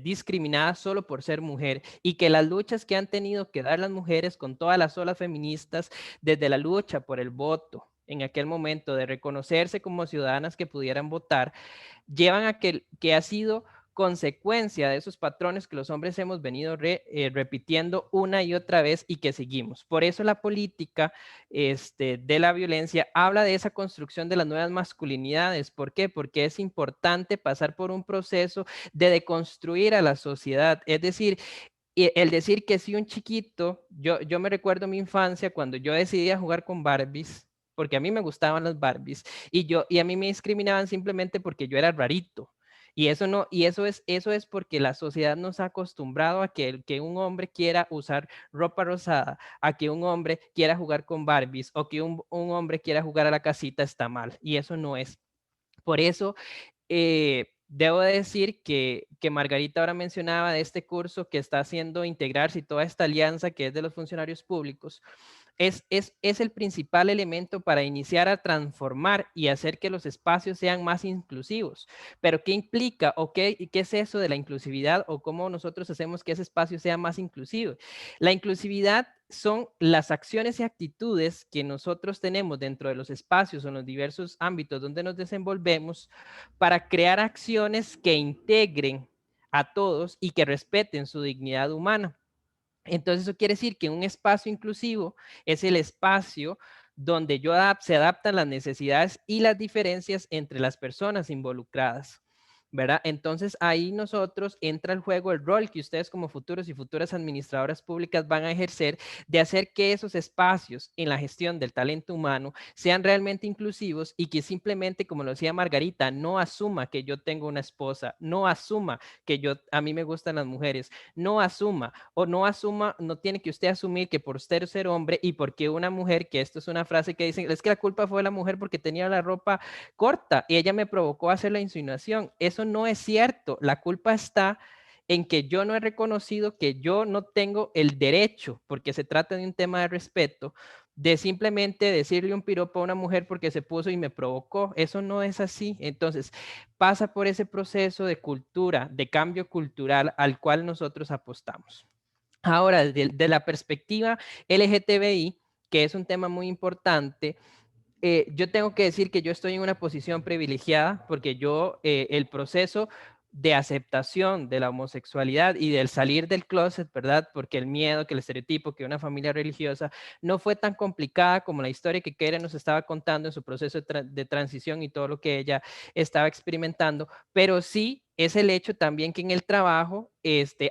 discriminada solo por ser mujer y que las luchas que han tenido que dar las mujeres con todas las olas feministas, desde la lucha por el voto en aquel momento de reconocerse como ciudadanas que pudieran votar, llevan a que ha sido consecuencia de esos patrones que los hombres hemos venido repitiendo una y otra vez y que seguimos. Por eso la política de la violencia habla de esa construcción de las nuevas masculinidades. ¿Por qué? Porque es importante pasar por un proceso de deconstruir a la sociedad. Es decir, el decir que si un chiquito, yo me recuerdo mi infancia cuando yo decidía jugar con Barbies, porque a mí me gustaban las Barbies, y a mí me discriminaban simplemente porque yo era rarito. Y eso es porque la sociedad nos ha acostumbrado a que un hombre quiera usar ropa rosada, a que un hombre quiera jugar con Barbies o que un hombre quiera jugar a la casita está mal. Y eso no es. Por eso, debo decir que Margarita ahora mencionaba de este curso que está haciendo integrarse y toda esta alianza que es de los funcionarios públicos, es el principal elemento para iniciar a transformar y hacer que los espacios sean más inclusivos. Pero ¿qué implica o qué es eso de la inclusividad o cómo nosotros hacemos que ese espacio sea más inclusivo? La inclusividad son las acciones y actitudes que nosotros tenemos dentro de los espacios o en los diversos ámbitos donde nos desenvolvemos para crear acciones que integren a todos y que respeten su dignidad humana. Entonces eso quiere decir que un espacio inclusivo es el espacio donde se adaptan las necesidades y las diferencias entre las personas involucradas, ¿verdad? Entonces ahí nosotros entra el juego el rol que ustedes como futuros y futuras administradoras públicas van a ejercer de hacer que esos espacios en la gestión del talento humano sean realmente inclusivos y que simplemente, como lo decía Margarita, no asuma que yo tengo una esposa, no asuma que a mí me gustan las mujeres, no asuma, no tiene que usted asumir que por usted ser hombre y porque una mujer, que esto es una frase que dicen, es que la culpa fue de la mujer porque tenía la ropa corta y ella me provocó a hacer la insinuación. Eso no es cierto. La culpa está en que yo no he reconocido que yo no tengo el derecho, porque se trata de un tema de respeto, de simplemente decirle un piropo a una mujer porque se puso y me provocó. Eso no es así. Entonces, pasa por ese proceso de cultura, de cambio cultural al cual nosotros apostamos. Ahora, de la perspectiva LGTBI, que es un tema muy importante, yo tengo que decir que yo estoy en una posición privilegiada porque el proceso de aceptación de la homosexualidad y del salir del closet, ¿verdad? Porque el miedo, que el estereotipo, que una familia religiosa no fue tan complicada como la historia que Keira nos estaba contando en su proceso de transición y todo lo que ella estaba experimentando, pero sí es el hecho también que en el trabajo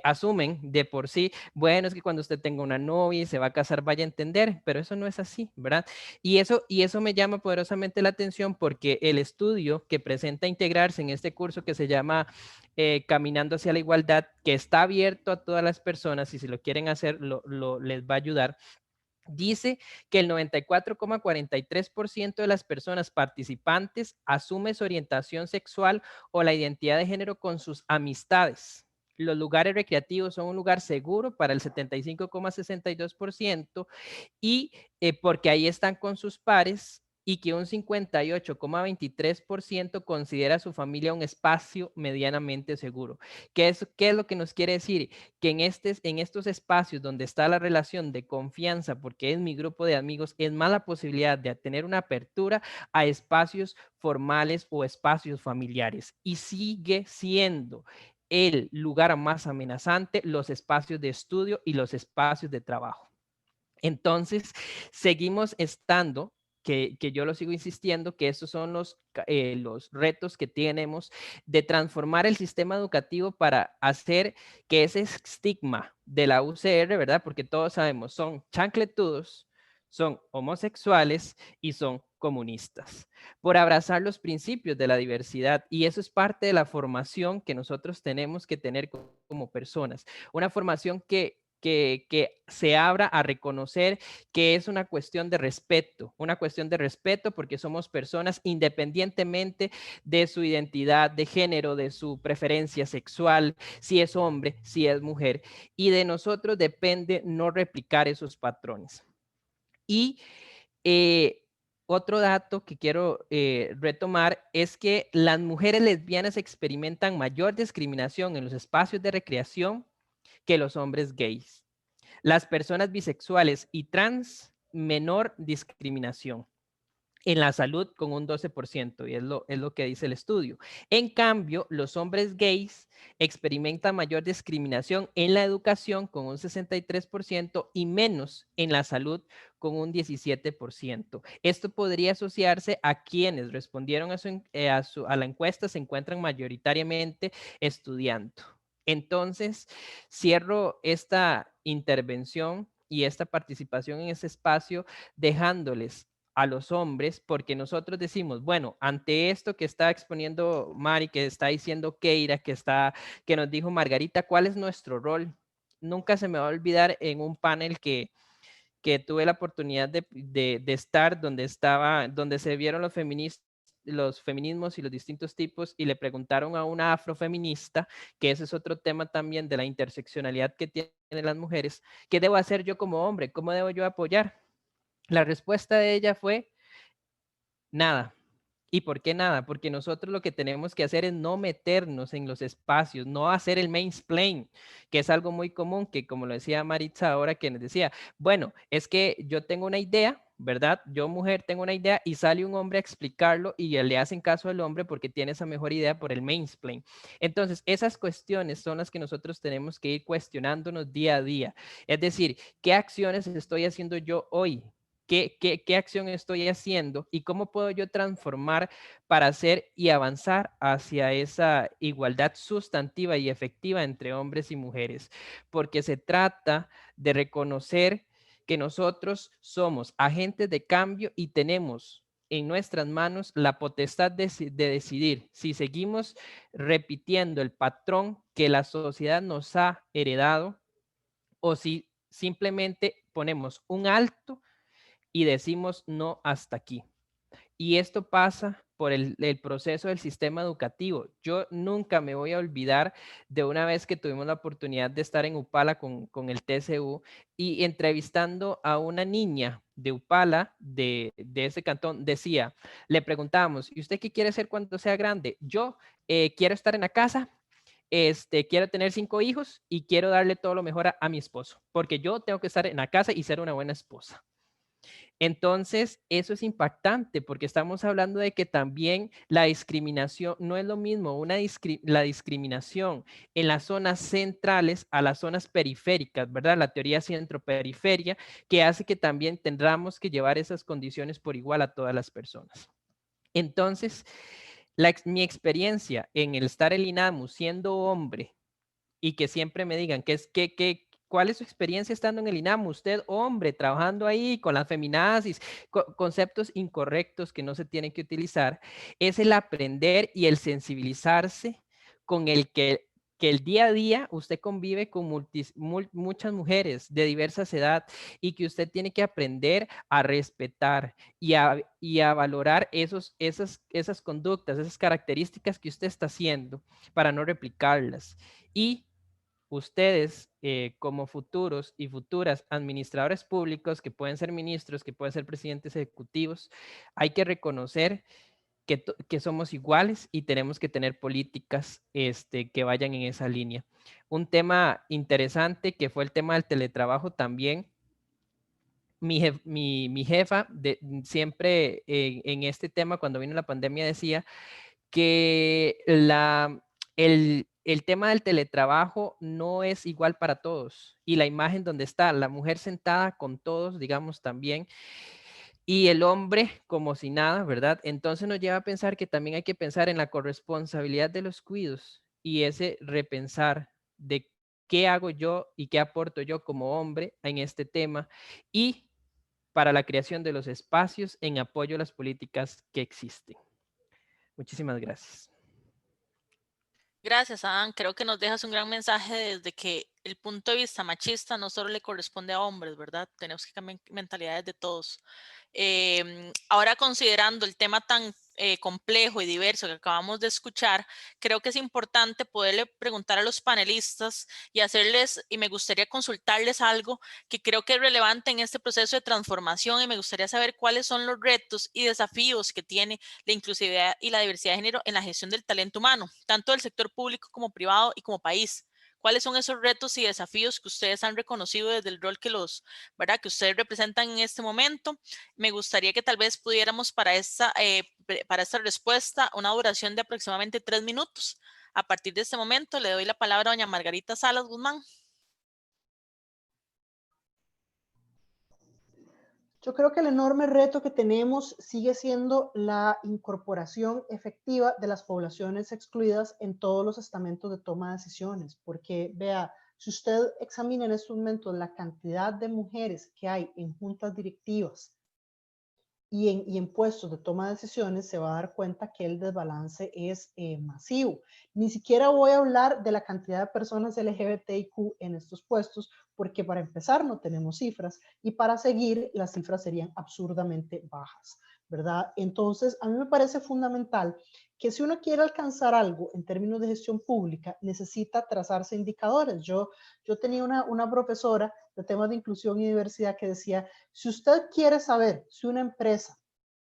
asumen de por sí, bueno, es que cuando usted tenga una novia y se va a casar vaya a entender, pero eso no es así, ¿verdad? Y eso me llama poderosamente la atención porque el estudio que presenta integrarse en este curso que se llama Caminando hacia la Igualdad, que está abierto a todas las personas y si lo quieren hacer, les va a ayudar, dice que el 94,43% de las personas participantes asume su orientación sexual o la identidad de género con sus amistades. los lugares recreativos son un lugar seguro para el 75,62% y porque ahí están con sus pares y que un 58,23% considera a su familia un espacio medianamente seguro. ¿Qué es lo que nos quiere decir? Que en estos espacios donde está la relación de confianza, porque es mi grupo de amigos, es más la posibilidad de tener una apertura a espacios formales o espacios familiares. Y sigue siendo el lugar más amenazante los espacios de estudio y los espacios de trabajo. Entonces, seguimos estando, que yo lo sigo insistiendo, que estos son los retos que tenemos de transformar el sistema educativo para hacer que ese estigma de la UCR, ¿verdad? Porque todos sabemos, son chancletudos, son homosexuales y son comunistas, por abrazar los principios de la diversidad. Y eso es parte de la formación que nosotros tenemos que tener como personas. Una formación que se abra a reconocer que es una cuestión de respeto porque somos personas independientemente de su identidad de género, de su preferencia sexual, si es hombre, si es mujer, y de nosotros depende no replicar esos patrones. Y otro dato que quiero retomar es que las mujeres lesbianas experimentan mayor discriminación en los espacios de recreación que los hombres gays. Las personas bisexuales y trans, menor discriminación. En la salud con un 12%, y es lo que dice el estudio. En cambio, los hombres gays experimentan mayor discriminación en la educación con un 63% y menos en la salud con un 17%. Esto podría asociarse a quienes respondieron a la encuesta se encuentran mayoritariamente estudiando. Entonces, cierro esta intervención y esta participación en este espacio dejándoles a los hombres, porque nosotros decimos, bueno, ante esto que está exponiendo Mari, que está diciendo Keira, que nos dijo Margarita, ¿cuál es nuestro rol? Nunca se me va a olvidar en un panel que tuve la oportunidad de estar, donde se vieron los feminismos y los distintos tipos, y le preguntaron a una afrofeminista, que ese es otro tema también de la interseccionalidad que tienen las mujeres, ¿qué debo hacer yo como hombre? ¿Cómo debo yo apoyar? La respuesta de ella fue nada. ¿Y por qué nada? Porque nosotros lo que tenemos que hacer es no meternos en los espacios, no hacer el mansplain, que es algo muy común, que como lo decía Maritza ahora, que nos decía, bueno, es que yo tengo una idea, ¿verdad? Yo mujer tengo una idea y sale un hombre a explicarlo y le hacen caso al hombre porque tiene esa mejor idea por el mansplain. Entonces, esas cuestiones son las que nosotros tenemos que ir cuestionándonos día a día. Es decir, ¿qué acciones estoy haciendo yo hoy? ¿Qué acción estoy haciendo y cómo puedo yo transformar para hacer y avanzar hacia esa igualdad sustantiva y efectiva entre hombres y mujeres? Porque se trata de reconocer que nosotros somos agentes de cambio y tenemos en nuestras manos la potestad de decidir si seguimos repitiendo el patrón que la sociedad nos ha heredado o si simplemente ponemos un alto y decimos no hasta aquí. Y esto pasa por el proceso del sistema educativo. Yo nunca me voy a olvidar de una vez que tuvimos la oportunidad de estar en Upala con el TCU y entrevistando a una niña de Upala, de ese cantón, decía, le preguntábamos, ¿y usted qué quiere ser cuando sea grande? Yo quiero estar en la casa, quiero tener 5 hijos y quiero darle todo lo mejor a mi esposo, porque yo tengo que estar en la casa y ser una buena esposa. Entonces, eso es impactante porque estamos hablando de que también la discriminación no es lo mismo, la discriminación en las zonas centrales a las zonas periféricas, ¿verdad? La teoría centro-periferia, que hace que también tendremos que llevar esas condiciones por igual a todas las personas. Entonces, mi experiencia en el estar en el INAMU siendo hombre y que siempre me digan ¿cuál es su experiencia estando en el INAMU? Usted, hombre, trabajando ahí con las feminazis, conceptos incorrectos que no se tienen que utilizar, es el aprender y el sensibilizarse con el que el día a día usted convive con muchas mujeres de diversas edades y que usted tiene que aprender a respetar y a valorar esas conductas, esas características que usted está haciendo para no replicarlas. Y ustedes como futuros y futuras administradores públicos, que pueden ser ministros, que pueden ser presidentes ejecutivos, hay que reconocer que somos iguales y tenemos que tener políticas que vayan en esa línea. Un tema interesante que fue el tema del teletrabajo también. Mi jefa siempre en este tema, cuando vino la pandemia, decía que el tema del teletrabajo no es igual para todos, y la imagen donde está la mujer sentada con todos, digamos, también, y el hombre como si nada, ¿verdad? Entonces nos lleva a pensar que también hay que pensar en la corresponsabilidad de los cuidos y ese repensar de qué hago yo y qué aporto yo como hombre en este tema, y para la creación de los espacios en apoyo a las políticas que existen. Muchísimas gracias. Gracias, Adán. Creo que nos dejas un gran mensaje desde que el punto de vista machista no solo le corresponde a hombres, ¿verdad? Tenemos que cambiar mentalidades de todos. Ahora, considerando el tema tan complejo y diverso que acabamos de escuchar, creo que es importante poderle preguntar a los panelistas y hacerles, y me gustaría consultarles algo que creo que es relevante en este proceso de transformación, y me gustaría saber cuáles son los retos y desafíos que tiene la inclusividad y la diversidad de género en la gestión del talento humano, tanto del sector público como privado y como país. ¿Cuáles son esos retos y desafíos que ustedes han reconocido desde el rol ¿verdad?, que ustedes representan en este momento? Me gustaría que tal vez pudiéramos para esta respuesta una duración de aproximadamente 3 minutos. A partir de este momento le doy la palabra a doña Margarita Salas Guzmán. Yo creo que el enorme reto que tenemos sigue siendo la incorporación efectiva de las poblaciones excluidas en todos los estamentos de toma de decisiones, porque vea, si usted examina en estos momentos la cantidad de mujeres que hay en juntas directivas y en puestos de toma de decisiones, se va a dar cuenta que el desbalance es masivo. Ni siquiera voy a hablar de la cantidad de personas LGBTIQ en estos puestos, porque para empezar no tenemos cifras, y para seguir las cifras serían absurdamente bajas, ¿verdad? Entonces, a mí me parece fundamental que si uno quiere alcanzar algo en términos de gestión pública, necesita trazarse indicadores. Yo tenía una profesora de temas de inclusión y diversidad que decía, si usted quiere saber si una empresa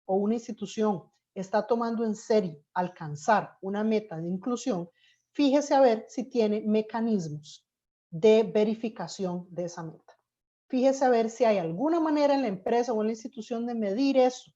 o una institución está tomando en serio alcanzar una meta de inclusión, fíjese a ver si tiene mecanismos de verificación de esa meta. Fíjese a ver si hay alguna manera en la empresa o en la institución de medir eso,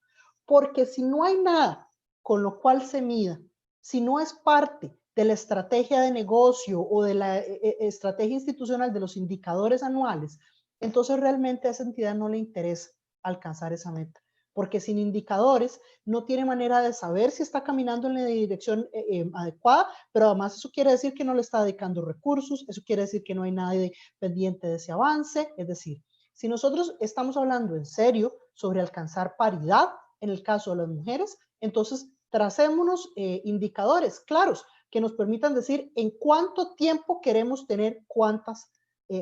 porque si no hay nada con lo cual se mida, si no es parte de la estrategia de negocio o de la estrategia institucional de los indicadores anuales, entonces realmente a esa entidad no le interesa alcanzar esa meta, porque sin indicadores no tiene manera de saber si está caminando en la dirección adecuada, pero además eso quiere decir que no le está dedicando recursos, eso quiere decir que no hay nadie pendiente de ese avance. Es decir, si nosotros estamos hablando en serio sobre alcanzar paridad en el caso de las mujeres, entonces tracémonos indicadores claros que nos permitan decir en cuánto tiempo queremos tener cuántas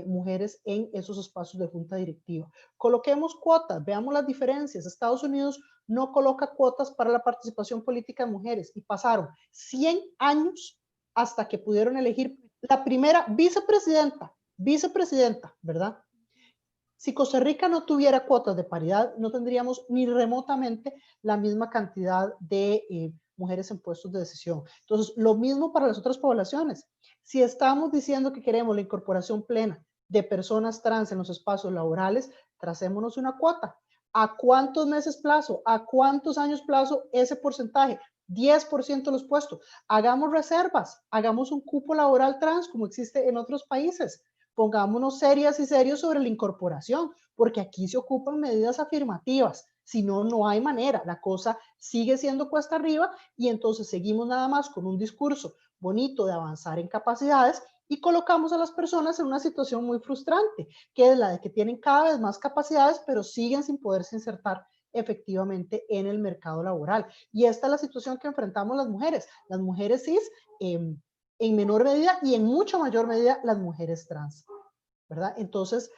mujeres en esos espacios de junta directiva. Coloquemos cuotas, veamos las diferencias. Estados Unidos no coloca cuotas para la participación política de mujeres y pasaron 100 años hasta que pudieron elegir la primera vicepresidenta, ¿verdad? Si Costa Rica no tuviera cuotas de paridad, no tendríamos ni remotamente la misma cantidad de mujeres en puestos de decisión. Entonces, lo mismo para las otras poblaciones. Si estamos diciendo que queremos la incorporación plena de personas trans en los espacios laborales, tracémonos una cuota. ¿A cuántos meses plazo? ¿A cuántos años plazo ese porcentaje? 10% de los puestos. Hagamos reservas, hagamos un cupo laboral trans como existe en otros países. Pongámonos serias y serios sobre la incorporación, porque aquí se ocupan medidas afirmativas. Si no, no hay manera. La cosa sigue siendo cuesta arriba y entonces seguimos nada más con un discurso bonito de avanzar en capacidades y colocamos a las personas en una situación muy frustrante, que es la de que tienen cada vez más capacidades, pero siguen sin poderse insertar efectivamente en el mercado laboral. Y esta es la situación que enfrentamos las mujeres cis, en menor medida y en mucho mayor medida las mujeres trans, ¿verdad? Entonces,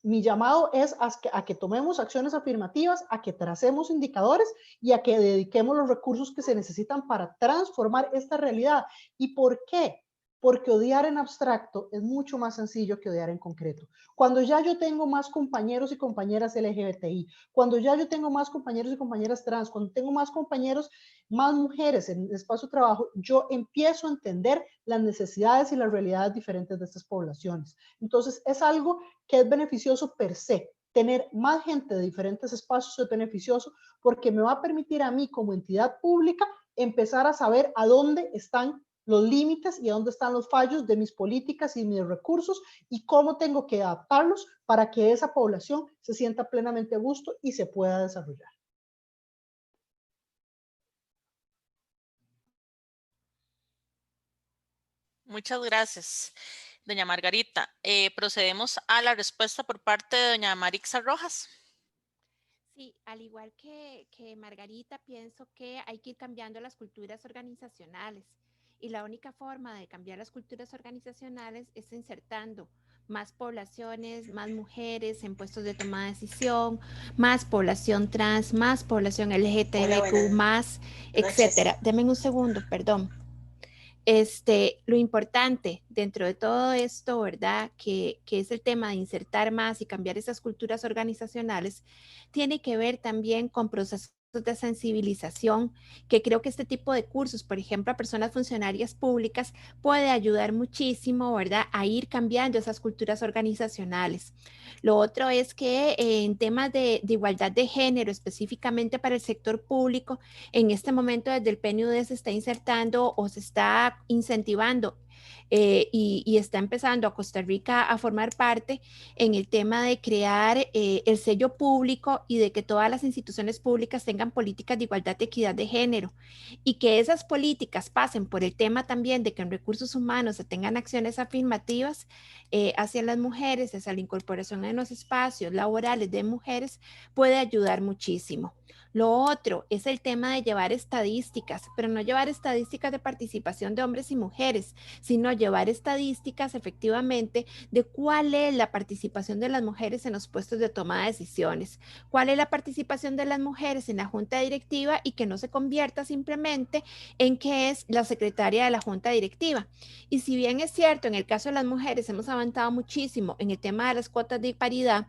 mi llamado es a que tomemos acciones afirmativas, a que tracemos indicadores y a que dediquemos los recursos que se necesitan para transformar esta realidad. ¿Y por qué? porque odiar en abstracto es mucho más sencillo que odiar en concreto. Cuando ya yo tengo más compañeros y compañeras LGBTI, cuando ya yo tengo más compañeros y compañeras trans, cuando tengo más compañeros, más mujeres en el espacio de trabajo, yo empiezo a entender las necesidades y las realidades diferentes de estas poblaciones. Entonces, es algo que es beneficioso per se. Tener más gente de diferentes espacios es beneficioso porque me va a permitir a mí como entidad pública empezar a saber a dónde están los límites y a dónde están los fallos de mis políticas y mis recursos y cómo tengo que adaptarlos para que esa población se sienta plenamente a gusto y se pueda desarrollar. Muchas gracias, doña Margarita. Procedemos a la respuesta por parte de doña Marixa Rojas. Sí, al igual que Margarita, pienso que hay que ir cambiando las culturas organizacionales y la única forma de cambiar las culturas organizacionales es insertando más poblaciones, más mujeres en puestos de toma de decisión, más población trans, más población LGTBQ, más, etcétera. Denme un segundo, perdón. Lo importante dentro de todo esto, ¿verdad? Que es el tema de insertar más y cambiar esas culturas organizacionales, tiene que ver también con procesos de sensibilización, que creo que este tipo de cursos, por ejemplo, a personas funcionarias públicas, puede ayudar muchísimo, ¿verdad? A ir cambiando esas culturas organizacionales. Lo otro es que en temas de igualdad de género, específicamente para el sector público, en este momento desde el PNUD se está insertando o se está incentivando y está empezando a Costa Rica a formar parte en el tema de crear el sello público y de que todas las instituciones públicas tengan políticas de igualdad y equidad de género y que esas políticas pasen por el tema también de que en recursos humanos se tengan acciones afirmativas hacia las mujeres, hacia la incorporación en los espacios laborales de mujeres, puede ayudar muchísimo. Lo otro es el tema de llevar estadísticas, pero no llevar estadísticas de participación de hombres y mujeres, sino llevar estadísticas efectivamente de cuál es la participación de las mujeres en los puestos de toma de decisiones, cuál es la participación de las mujeres en la junta directiva y que no se convierta simplemente en que es la secretaria de la junta directiva. Y si bien es cierto, en el caso de las mujeres hemos avanzado muchísimo en el tema de las cuotas de paridad,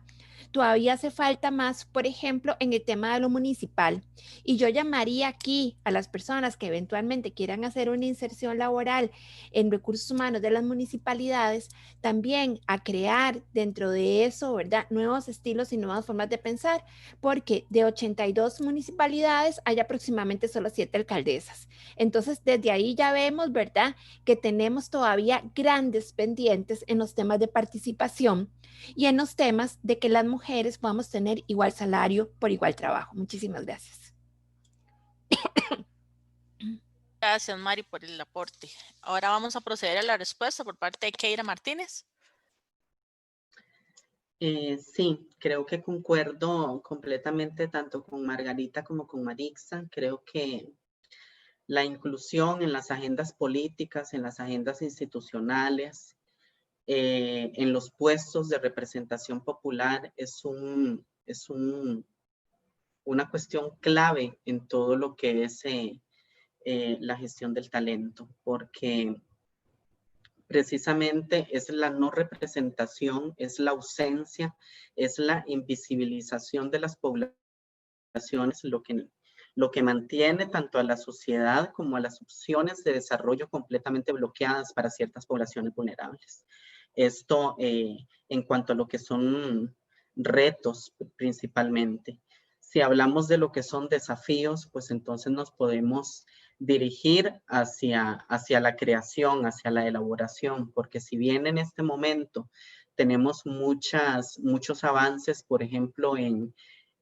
todavía hace falta más, por ejemplo, en el tema de lo municipal. Y yo llamaría aquí a las personas que eventualmente quieran hacer una inserción laboral en recursos humanos de las municipalidades, también a crear dentro de eso, ¿verdad? Nuevos estilos y nuevas formas de pensar, porque de 82 municipalidades hay aproximadamente solo 7 alcaldesas. Entonces, desde ahí ya vemos, ¿verdad? Que tenemos todavía grandes pendientes en los temas de participación y en los temas de que las mujeres podamos tener igual salario por igual trabajo. Muchísimas gracias. Gracias, Mari, por el aporte. Ahora vamos a proceder a la respuesta por parte de Keira Martínez. Sí, creo que concuerdo completamente tanto con Margarita como con Marixa. Creo que la inclusión en las agendas políticas, en las agendas institucionales, en los puestos de representación popular es una cuestión clave en todo lo que es la gestión del talento, porque precisamente es la no representación, es la ausencia, es la invisibilización de las poblaciones lo que mantiene tanto a la sociedad como a las opciones de desarrollo completamente bloqueadas para ciertas poblaciones vulnerables. Esto en cuanto a lo que son retos principalmente. Si hablamos de lo que son desafíos, pues entonces nos podemos dirigir hacia la creación, hacia la elaboración, porque si bien en este momento tenemos muchos avances, por ejemplo, en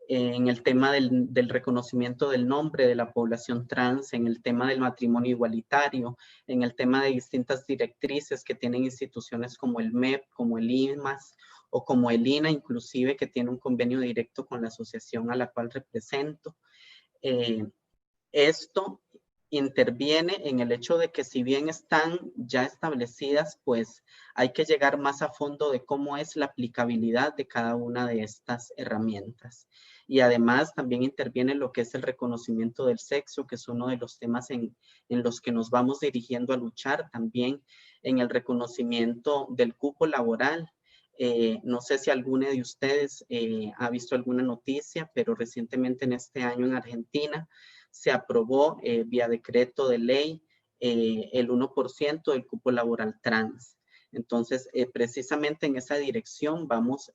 el tema del reconocimiento del nombre de la población trans, en el tema del matrimonio igualitario, en el tema de distintas directrices que tienen instituciones como el MEP, como el IMAS o como el INA, inclusive que tiene un convenio directo con la asociación a la cual represento. Esto interviene en el hecho de que si bien están ya establecidas, pues hay que llegar más a fondo de cómo es la aplicabilidad de cada una de estas herramientas. y además también interviene lo que es el reconocimiento del sexo, que es uno de los temas en los que nos vamos dirigiendo a luchar, también en el reconocimiento del cupo laboral. No sé si alguno de ustedes ha visto alguna noticia, pero recientemente en este año en Argentina se aprobó vía decreto de ley el 1% del cupo laboral trans. Entonces, precisamente en esa dirección vamos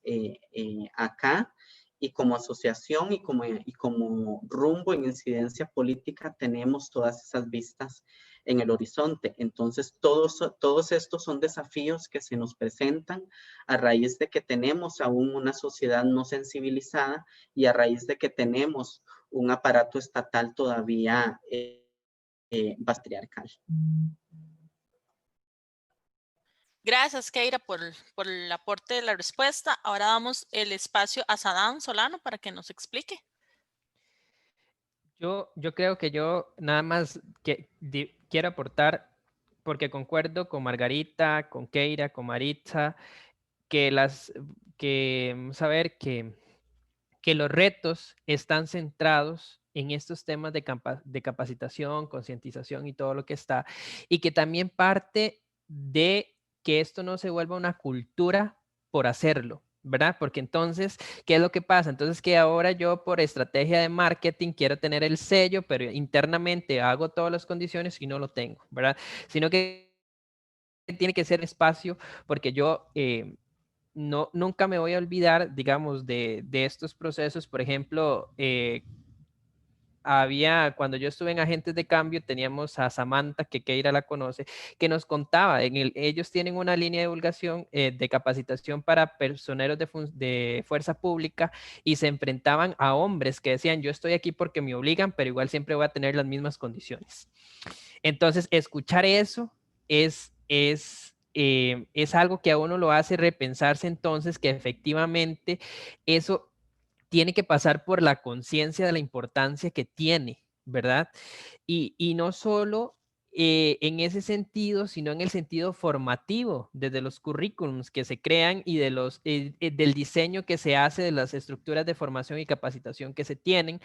acá, y como asociación y como rumbo en incidencia política tenemos todas esas vistas en el horizonte. Entonces, todos estos son desafíos que se nos presentan a raíz de que tenemos aún una sociedad no sensibilizada y a raíz de que tenemos un aparato estatal todavía patriarcal. Gracias, Keira, por el aporte de la respuesta. Ahora damos el espacio a Sadam Solano para que nos explique. Yo creo que yo nada más quiero aportar, porque concuerdo con Margarita, con Keira, con Maritza, que vamos a ver que los retos están centrados en estos temas de capacitación, concientización y todo lo que está, y que también parte de que esto no se vuelva una cultura por hacerlo, ¿verdad? Porque entonces, ¿qué es lo que pasa? Entonces que ahora yo por estrategia de marketing quiero tener el sello, pero internamente hago todas las condiciones y no lo tengo, ¿verdad? Sino que tiene que ser espacio, porque yo nunca me voy a olvidar, digamos, de estos procesos. Por ejemplo, cuando yo estuve en Agentes de Cambio, teníamos a Samantha, que Keira la conoce, que nos contaba, ellos tienen una línea de divulgación de capacitación para personeros de fuerza pública, y se enfrentaban a hombres que decían, yo estoy aquí porque me obligan, pero igual siempre voy a tener las mismas condiciones. Entonces, escuchar eso es algo que a uno lo hace repensarse entonces que efectivamente eso tiene que pasar por la conciencia de la importancia que tiene, ¿verdad? Y no solo en ese sentido, sino en el sentido formativo, desde los currículums que se crean y del diseño que se hace de las estructuras de formación y capacitación que se tienen.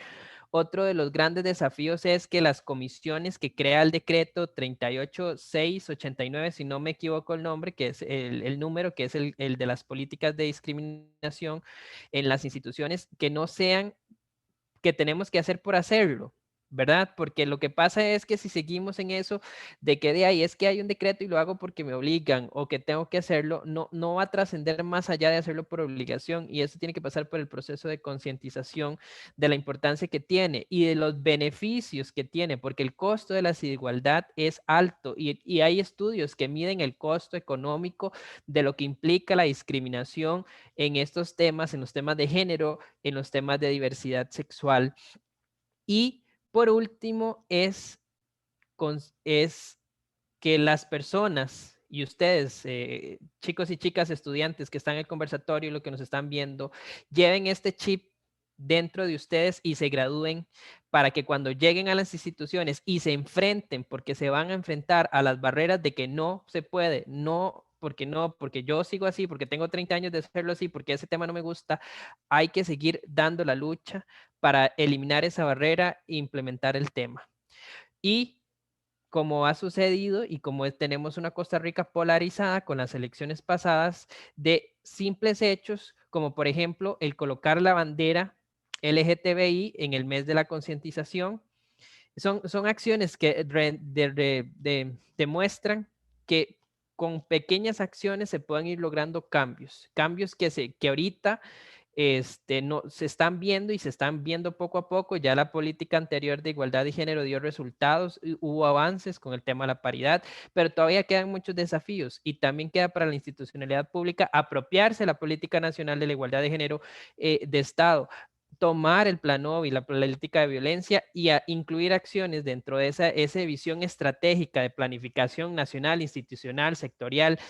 Otro de los grandes desafíos es que las comisiones que crea el decreto 38689, si no me equivoco el nombre, que es el número, que es el de las políticas de discriminación en las instituciones, que no sean que tenemos que hacer por hacerlo, ¿verdad? Porque lo que pasa es que si seguimos en eso de que de ahí es que hay un decreto y lo hago porque me obligan o que tengo que hacerlo, no va a trascender más allá de hacerlo por obligación, y eso tiene que pasar por el proceso de concientización de la importancia que tiene y de los beneficios que tiene, porque el costo de la desigualdad es alto y hay estudios que miden el costo económico de lo que implica la discriminación en estos temas, en los temas de género, en los temas de diversidad sexual. Y por último es que las personas y ustedes, chicos y chicas estudiantes que están en el conversatorio y lo que nos están viendo, lleven este chip dentro de ustedes y se gradúen, para que cuando lleguen a las instituciones y se enfrenten, porque se van a enfrentar a las barreras de que no se puede, no, porque yo sigo así, porque tengo 30 años de hacerlo así, porque ese tema no me gusta, hay que seguir dando la lucha para eliminar esa barrera e implementar el tema. Y como ha sucedido y como tenemos una Costa Rica polarizada con las elecciones pasadas, de simples hechos, como por ejemplo el colocar la bandera LGTBI en el mes de la concientización, son acciones que demuestran que con pequeñas acciones se pueden ir logrando cambios que ahorita no, se están viendo y se están viendo poco a poco. Ya la política anterior de igualdad de género dio resultados, hubo avances con el tema de la paridad, pero todavía quedan muchos desafíos, y también queda para la institucionalidad pública apropiarse de la política nacional de la igualdad de género de Estado, tomar el plan y la política de violencia y incluir acciones dentro de esa visión estratégica de planificación nacional, institucional, sectorial,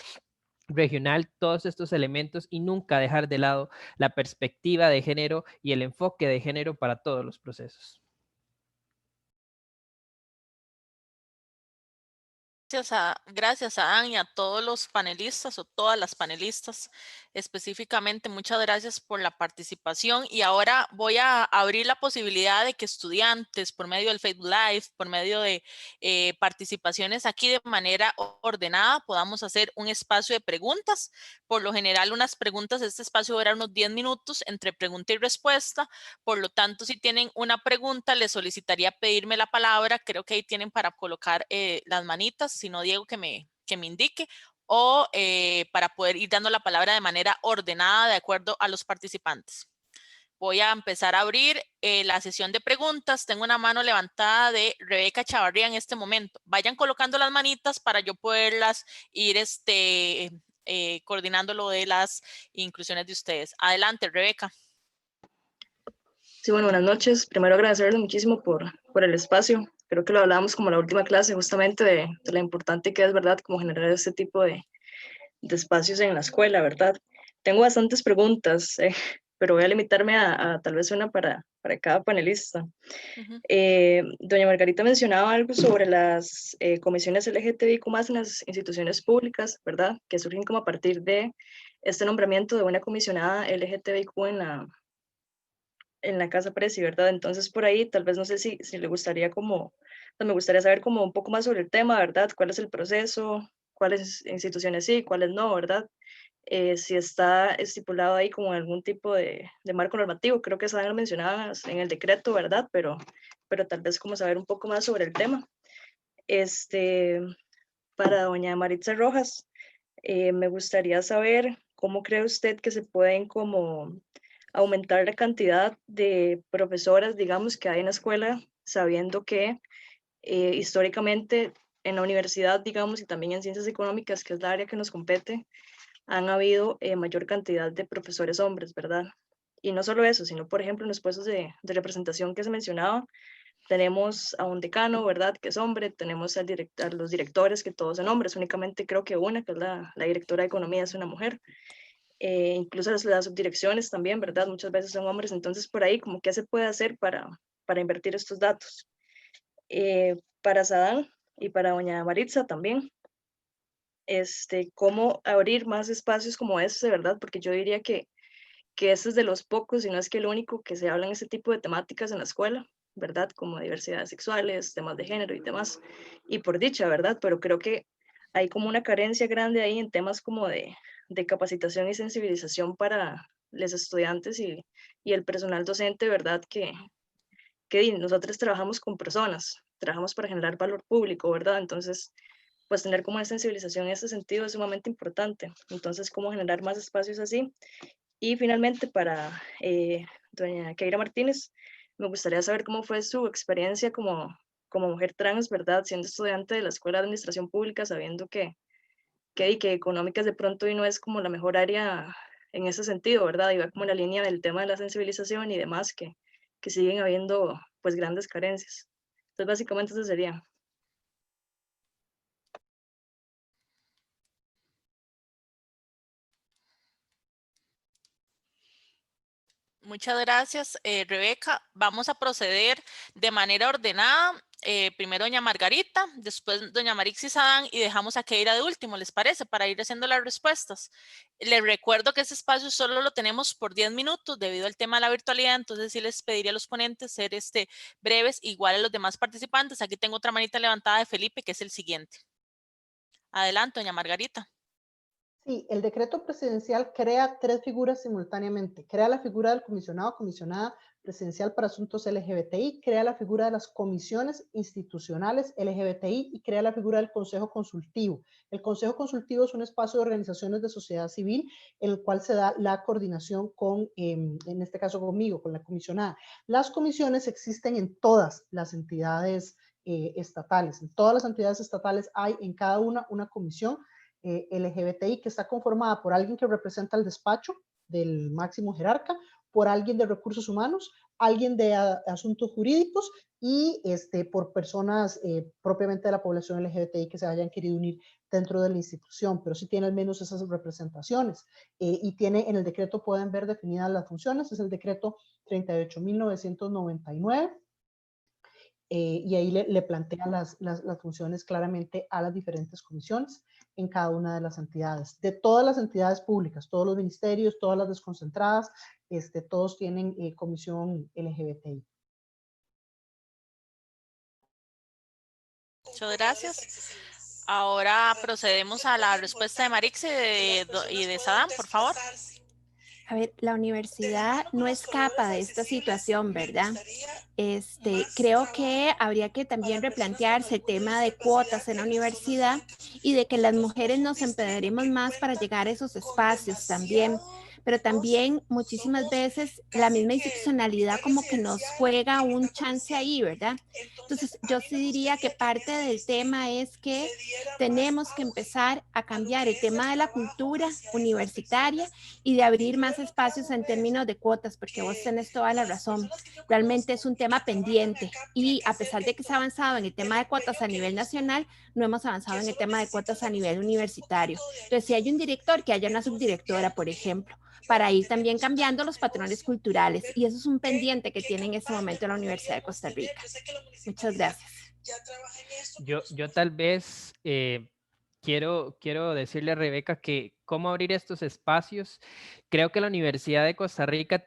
regional, todos estos elementos, y nunca dejar de lado la perspectiva de género y el enfoque de género para todos los procesos. Gracias a Dan y a todos los panelistas o todas las panelistas específicamente. Muchas gracias por la participación y ahora voy a abrir la posibilidad de que estudiantes por medio del Facebook Live, por medio de participaciones aquí de manera ordenada, podamos hacer un espacio de preguntas. Por lo general, unas preguntas, este espacio dura unos 10 minutos entre pregunta y respuesta. Por lo tanto, si tienen una pregunta, les solicitaría pedirme la palabra. Creo que ahí tienen para colocar las manitas, si no, Diego, que me indique, o para poder ir dando la palabra de manera ordenada de acuerdo a los participantes. Voy a empezar a abrir la sesión de preguntas. Tengo una mano levantada de Rebeca Chavarría en este momento. Vayan colocando las manitas para yo poderlas ir coordinando lo de las inclusiones de ustedes. Adelante, Rebeca. Sí, bueno, buenas noches. Primero agradecerles muchísimo por el espacio. Creo que lo hablábamos como la última clase, justamente de lo importante que es, ¿verdad?, como generar este tipo de espacios en la escuela, ¿verdad? Tengo bastantes preguntas, pero voy a limitarme a tal vez una para cada panelista. Doña Margarita mencionaba algo sobre las comisiones LGTBIQ+ en las instituciones públicas, ¿verdad?, que surgen como a partir de este nombramiento de una comisionada LGTBIQ en la Casa Presi, ¿verdad? Entonces, por ahí, tal vez no sé si le gustaría como, pues, me gustaría saber como un poco más sobre el tema, ¿verdad? ¿Cuál es el proceso? ¿Cuáles instituciones sí, cuáles no, verdad? Si está estipulado ahí como algún tipo de marco normativo, creo que están mencionadas en el decreto, ¿verdad? Pero tal vez como saber un poco más sobre el tema. Para doña Maritza Rojas, me gustaría saber cómo cree usted que se pueden como aumentar la cantidad de profesoras, digamos, que hay en la escuela, sabiendo que históricamente en la universidad, digamos, y también en ciencias económicas, que es la área que nos compete, han habido mayor cantidad de profesores hombres, ¿verdad? Y no solo eso, sino, por ejemplo, en los puestos de representación que se mencionaba, tenemos a un decano, ¿verdad?, que es hombre, tenemos a los directores, que todos son hombres, únicamente creo que una, que es la directora de economía, es una mujer. Incluso las subdirecciones también, ¿verdad? Muchas veces son hombres, entonces por ahí, como qué se puede hacer para invertir estos datos. Para Sadán y para doña Maritza también, cómo abrir más espacios como este, ¿verdad? Porque yo diría que este es de los pocos, y no es que el único, que se hablan ese tipo de temáticas en la escuela, ¿verdad? Como diversidades sexuales, temas de género y demás, y por dicha, ¿verdad? Pero creo que hay como una carencia grande ahí en temas como de capacitación y sensibilización para los estudiantes y el personal docente, ¿verdad? Que nosotros trabajamos con personas, trabajamos para generar valor público, ¿verdad? Entonces, pues tener como una sensibilización en ese sentido es sumamente importante. Entonces, cómo generar más espacios así. Y finalmente, para doña Keira Martínez, me gustaría saber cómo fue su experiencia como mujer trans, ¿verdad? Siendo estudiante de la Escuela de Administración Pública, sabiendo que económicas de pronto y no es como la mejor área en ese sentido, ¿verdad? Y va como en la línea del tema de la sensibilización y demás, que siguen habiendo pues grandes carencias. Entonces, básicamente eso sería. Muchas gracias, Rebeca. Vamos a proceder de manera ordenada. Primero doña Margarita, después doña Marixi Sadán y dejamos a Keira de último, ¿les parece? Para ir haciendo las respuestas. Les recuerdo que este espacio solo lo tenemos por 10 minutos debido al tema de la virtualidad, entonces sí les pediría a los ponentes ser breves, igual a los demás participantes. Aquí tengo otra manita levantada de Felipe, que es el siguiente. Adelante, doña Margarita. Sí, el decreto presidencial crea 3 figuras simultáneamente. Crea la figura del comisionado o comisionada presidencial para asuntos LGBTI, crea la figura de las comisiones institucionales LGBTI y crea la figura del Consejo Consultivo. El Consejo Consultivo es un espacio de organizaciones de sociedad civil en el cual se da la coordinación con, en este caso conmigo, con la comisionada. Las comisiones existen en todas las entidades estatales. En todas las entidades estatales hay en cada una comisión LGBTI que está conformada por alguien que representa el despacho del máximo jerarca, por alguien de recursos humanos, alguien de asuntos jurídicos y por personas propiamente de la población LGBTI que se hayan querido unir dentro de la institución, pero sí tiene al menos esas representaciones y tiene en el decreto, pueden ver definidas las funciones, es el decreto 38.999. y ahí le plantean las funciones claramente a las diferentes comisiones en cada una de las entidades. De todas las entidades públicas, todos los ministerios, todas las desconcentradas, todos tienen comisión LGBTI. Muchas gracias. Ahora procedemos a la respuesta de Marix y de Sadam, por favor. A ver, la universidad no escapa de esta situación, ¿verdad? Creo que habría que también replantearse el tema de cuotas en la universidad y de que las mujeres nos empoderemos más para llegar a esos espacios también. Pero también muchísimas veces la misma institucionalidad como que nos juega un chance ahí, ¿verdad? Entonces yo sí diría que parte del tema es que tenemos que empezar a cambiar el tema de la cultura universitaria y de abrir más espacios en términos de cuotas, porque vos tenés toda la razón. Realmente es un tema pendiente y a pesar de que se ha avanzado en el tema de cuotas a nivel nacional, no hemos avanzado en el tema de cuotas a nivel universitario. Entonces, si hay un director, que haya una subdirectora, por ejemplo, para ir también cambiando los patrones culturales. Y eso es un pendiente que tiene en este momento la Universidad de Costa Rica. Muchas gracias. Yo tal vez quiero decirle a Rebeca que cómo abrir estos espacios. Creo que la Universidad de Costa Rica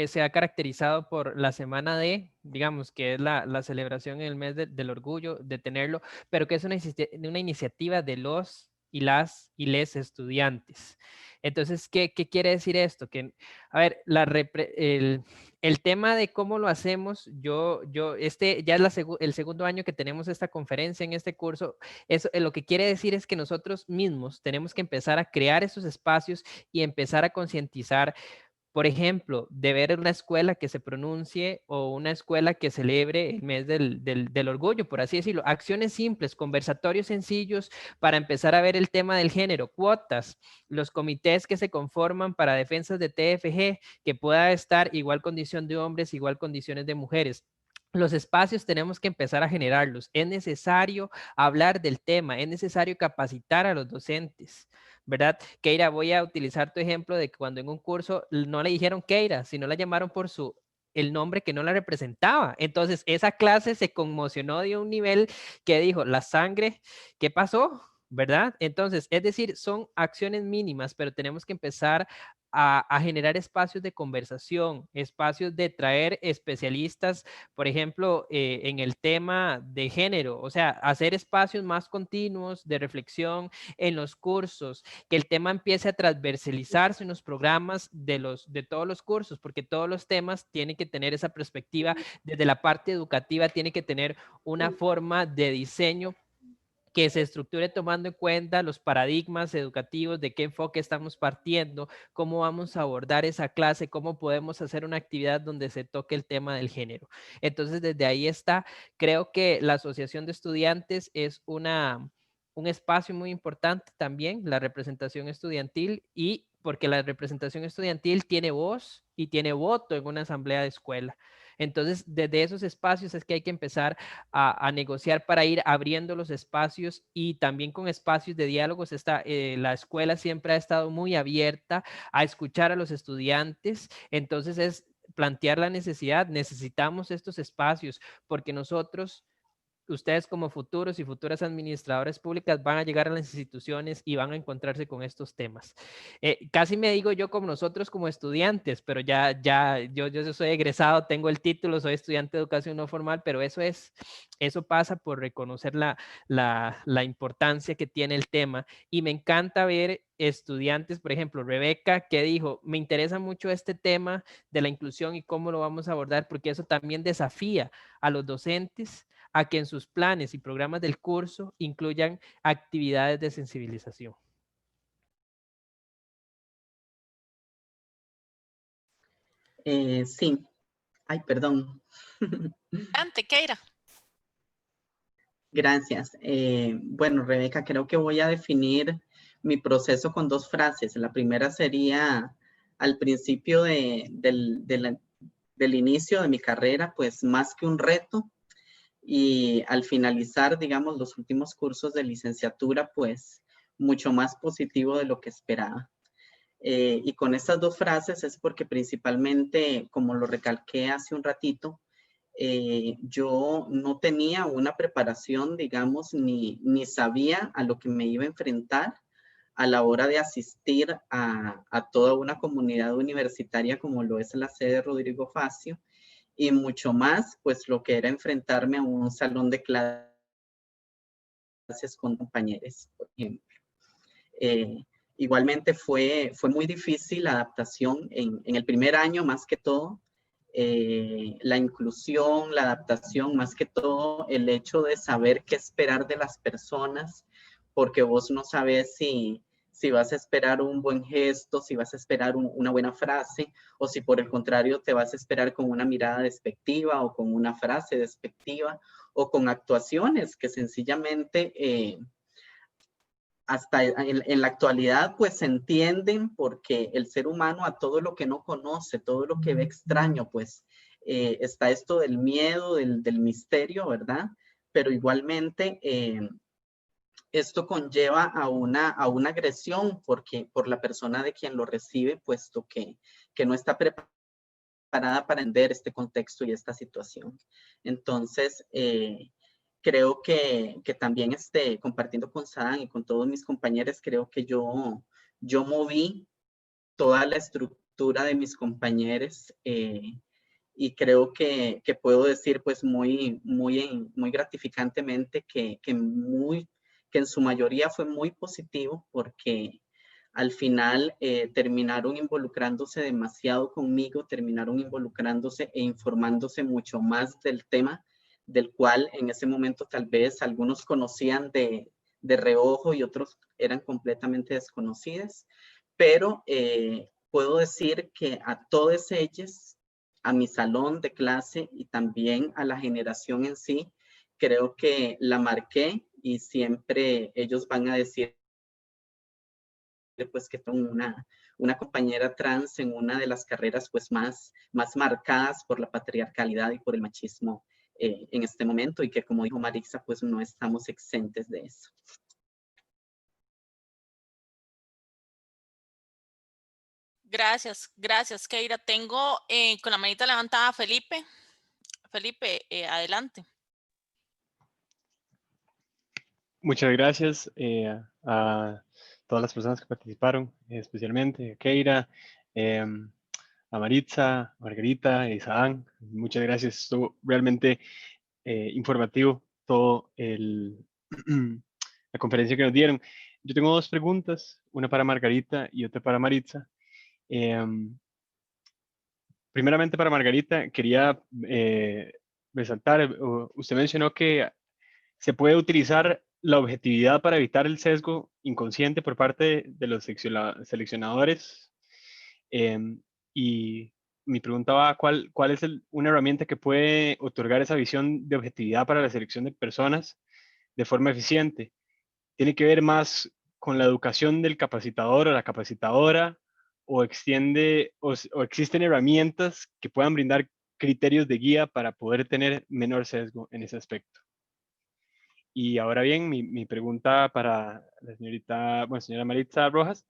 se ha caracterizado por la semana digamos, que es la celebración en el mes del orgullo, de tenerlo, pero que es una iniciativa de los y les estudiantes. Entonces, ¿qué quiere decir esto? Que, a ver, el tema de cómo lo hacemos, ya es el segundo año que tenemos esta conferencia en este curso. Eso lo que quiere decir es que nosotros mismos tenemos que empezar a crear esos espacios y empezar a concientizar. Por ejemplo, de ver una escuela que se pronuncie o una escuela que celebre el mes del orgullo, por así decirlo. Acciones simples, conversatorios sencillos para empezar a ver el tema del género, cuotas, los comités que se conforman para defensas de TFG, que pueda estar igual condición de hombres, igual condiciones de mujeres. Los espacios tenemos que empezar a generarlos. Es necesario hablar del tema, es necesario capacitar a los docentes, ¿verdad? Keira, voy a utilizar tu ejemplo de que cuando en un curso no le dijeron Keira, sino la llamaron por el nombre que no la representaba. Entonces, esa clase se conmocionó de un nivel que dijo, la sangre, ¿qué pasó? ¿Verdad? Entonces, es decir, son acciones mínimas, pero tenemos que empezar a generar espacios de conversación, espacios de traer especialistas, por ejemplo, en el tema de género, o sea, hacer espacios más continuos de reflexión en los cursos, que el tema empiece a transversalizarse en los programas de todos los cursos, porque todos los temas tienen que tener esa perspectiva desde la parte educativa, tiene que tener una forma de diseño que se estructure tomando en cuenta los paradigmas educativos, de qué enfoque estamos partiendo, cómo vamos a abordar esa clase, cómo podemos hacer una actividad donde se toque el tema del género. Entonces, desde ahí creo que la Asociación de Estudiantes es un espacio muy importante también, la representación estudiantil, y porque la representación estudiantil tiene voz y tiene voto en una asamblea de escuela. Entonces, desde esos espacios es que hay que empezar a negociar para ir abriendo los espacios y también con espacios de diálogos. La escuela siempre ha estado muy abierta a escuchar a los estudiantes. Entonces, es plantear la necesidad. Necesitamos estos espacios porque ustedes como futuros y futuras administradoras públicas van a llegar a las instituciones y van a encontrarse con estos temas. Casi me digo yo como nosotros como estudiantes, pero yo soy egresado, tengo el título, soy estudiante de educación no formal, pero eso pasa por reconocer la importancia que tiene el tema. Y me encanta ver estudiantes, por ejemplo, Rebeca, que dijo, me interesa mucho este tema de la inclusión y cómo lo vamos a abordar, porque eso también desafía a los docentes a que en sus planes y programas del curso incluyan actividades de sensibilización. Sí. Ay, perdón. Adelante, Keira. Gracias. Bueno, Rebeca, creo que voy a definir mi proceso con dos frases. La primera sería al principio del inicio de mi carrera, pues más que un reto, y al finalizar, digamos, los últimos cursos de licenciatura, pues mucho más positivo de lo que esperaba. Y con estas dos frases es porque principalmente, como lo recalqué hace un ratito, yo no tenía una preparación, digamos, ni sabía a lo que me iba a enfrentar a la hora de asistir a toda una comunidad universitaria como lo es la sede de Rodrigo Facio, y mucho más, pues lo que era enfrentarme a un salón de clases con compañeros, por ejemplo. Igualmente fue muy difícil la adaptación en el primer año, más que todo. La inclusión, la adaptación, más que todo el hecho de saber qué esperar de las personas, porque vos no sabes si vas a esperar un buen gesto, si vas a esperar una buena frase, o si por el contrario te vas a esperar con una mirada despectiva o con una frase despectiva, o con actuaciones que sencillamente hasta en la actualidad pues se entienden, porque el ser humano a todo lo que no conoce, todo lo que ve extraño, pues está esto del miedo, del misterio, ¿verdad? Pero igualmente esto conlleva a una agresión por la persona de quien lo recibe, puesto que no está preparada para entender este contexto y esta situación. Entonces, creo que también compartiendo con Sadam y con todos mis compañeros, creo que yo moví toda la estructura de mis compañeros, y creo que puedo decir pues muy gratificantemente que en su mayoría fue muy positivo, porque al final terminaron involucrándose demasiado conmigo, terminaron involucrándose e informándose mucho más del tema, del cual en ese momento tal vez algunos conocían de reojo y otros eran completamente desconocidos, pero puedo decir que a todos ellos, a mi salón de clase y también a la generación en sí, creo que la marqué, y siempre ellos van a decir pues que tengo una compañera trans en una de las carreras pues más marcadas por la patriarcalidad y por el machismo en este momento, y que, como dijo Marixa, pues no estamos exentos de eso. Gracias, Keira. Tengo con la manita levantada a Felipe. Felipe, adelante. Muchas gracias a todas las personas que participaron, especialmente a Keira, a Maritza, Margarita y Sadam. Muchas gracias. Estuvo realmente informativo todo la conferencia que nos dieron. Yo tengo dos preguntas, una para Margarita y otra para Maritza. Primeramente para Margarita, quería resaltar, usted mencionó que se puede utilizar la objetividad para evitar el sesgo inconsciente por parte de los seleccionadores. Y mi pregunta va, ¿cuál es una herramienta que puede otorgar esa visión de objetividad para la selección de personas de forma eficiente? ¿Tiene que ver más con la educación del capacitador o la capacitadora, o existen herramientas que puedan brindar criterios de guía para poder tener menor sesgo en ese aspecto? Y ahora bien, mi pregunta para la señora Maritza Rojas,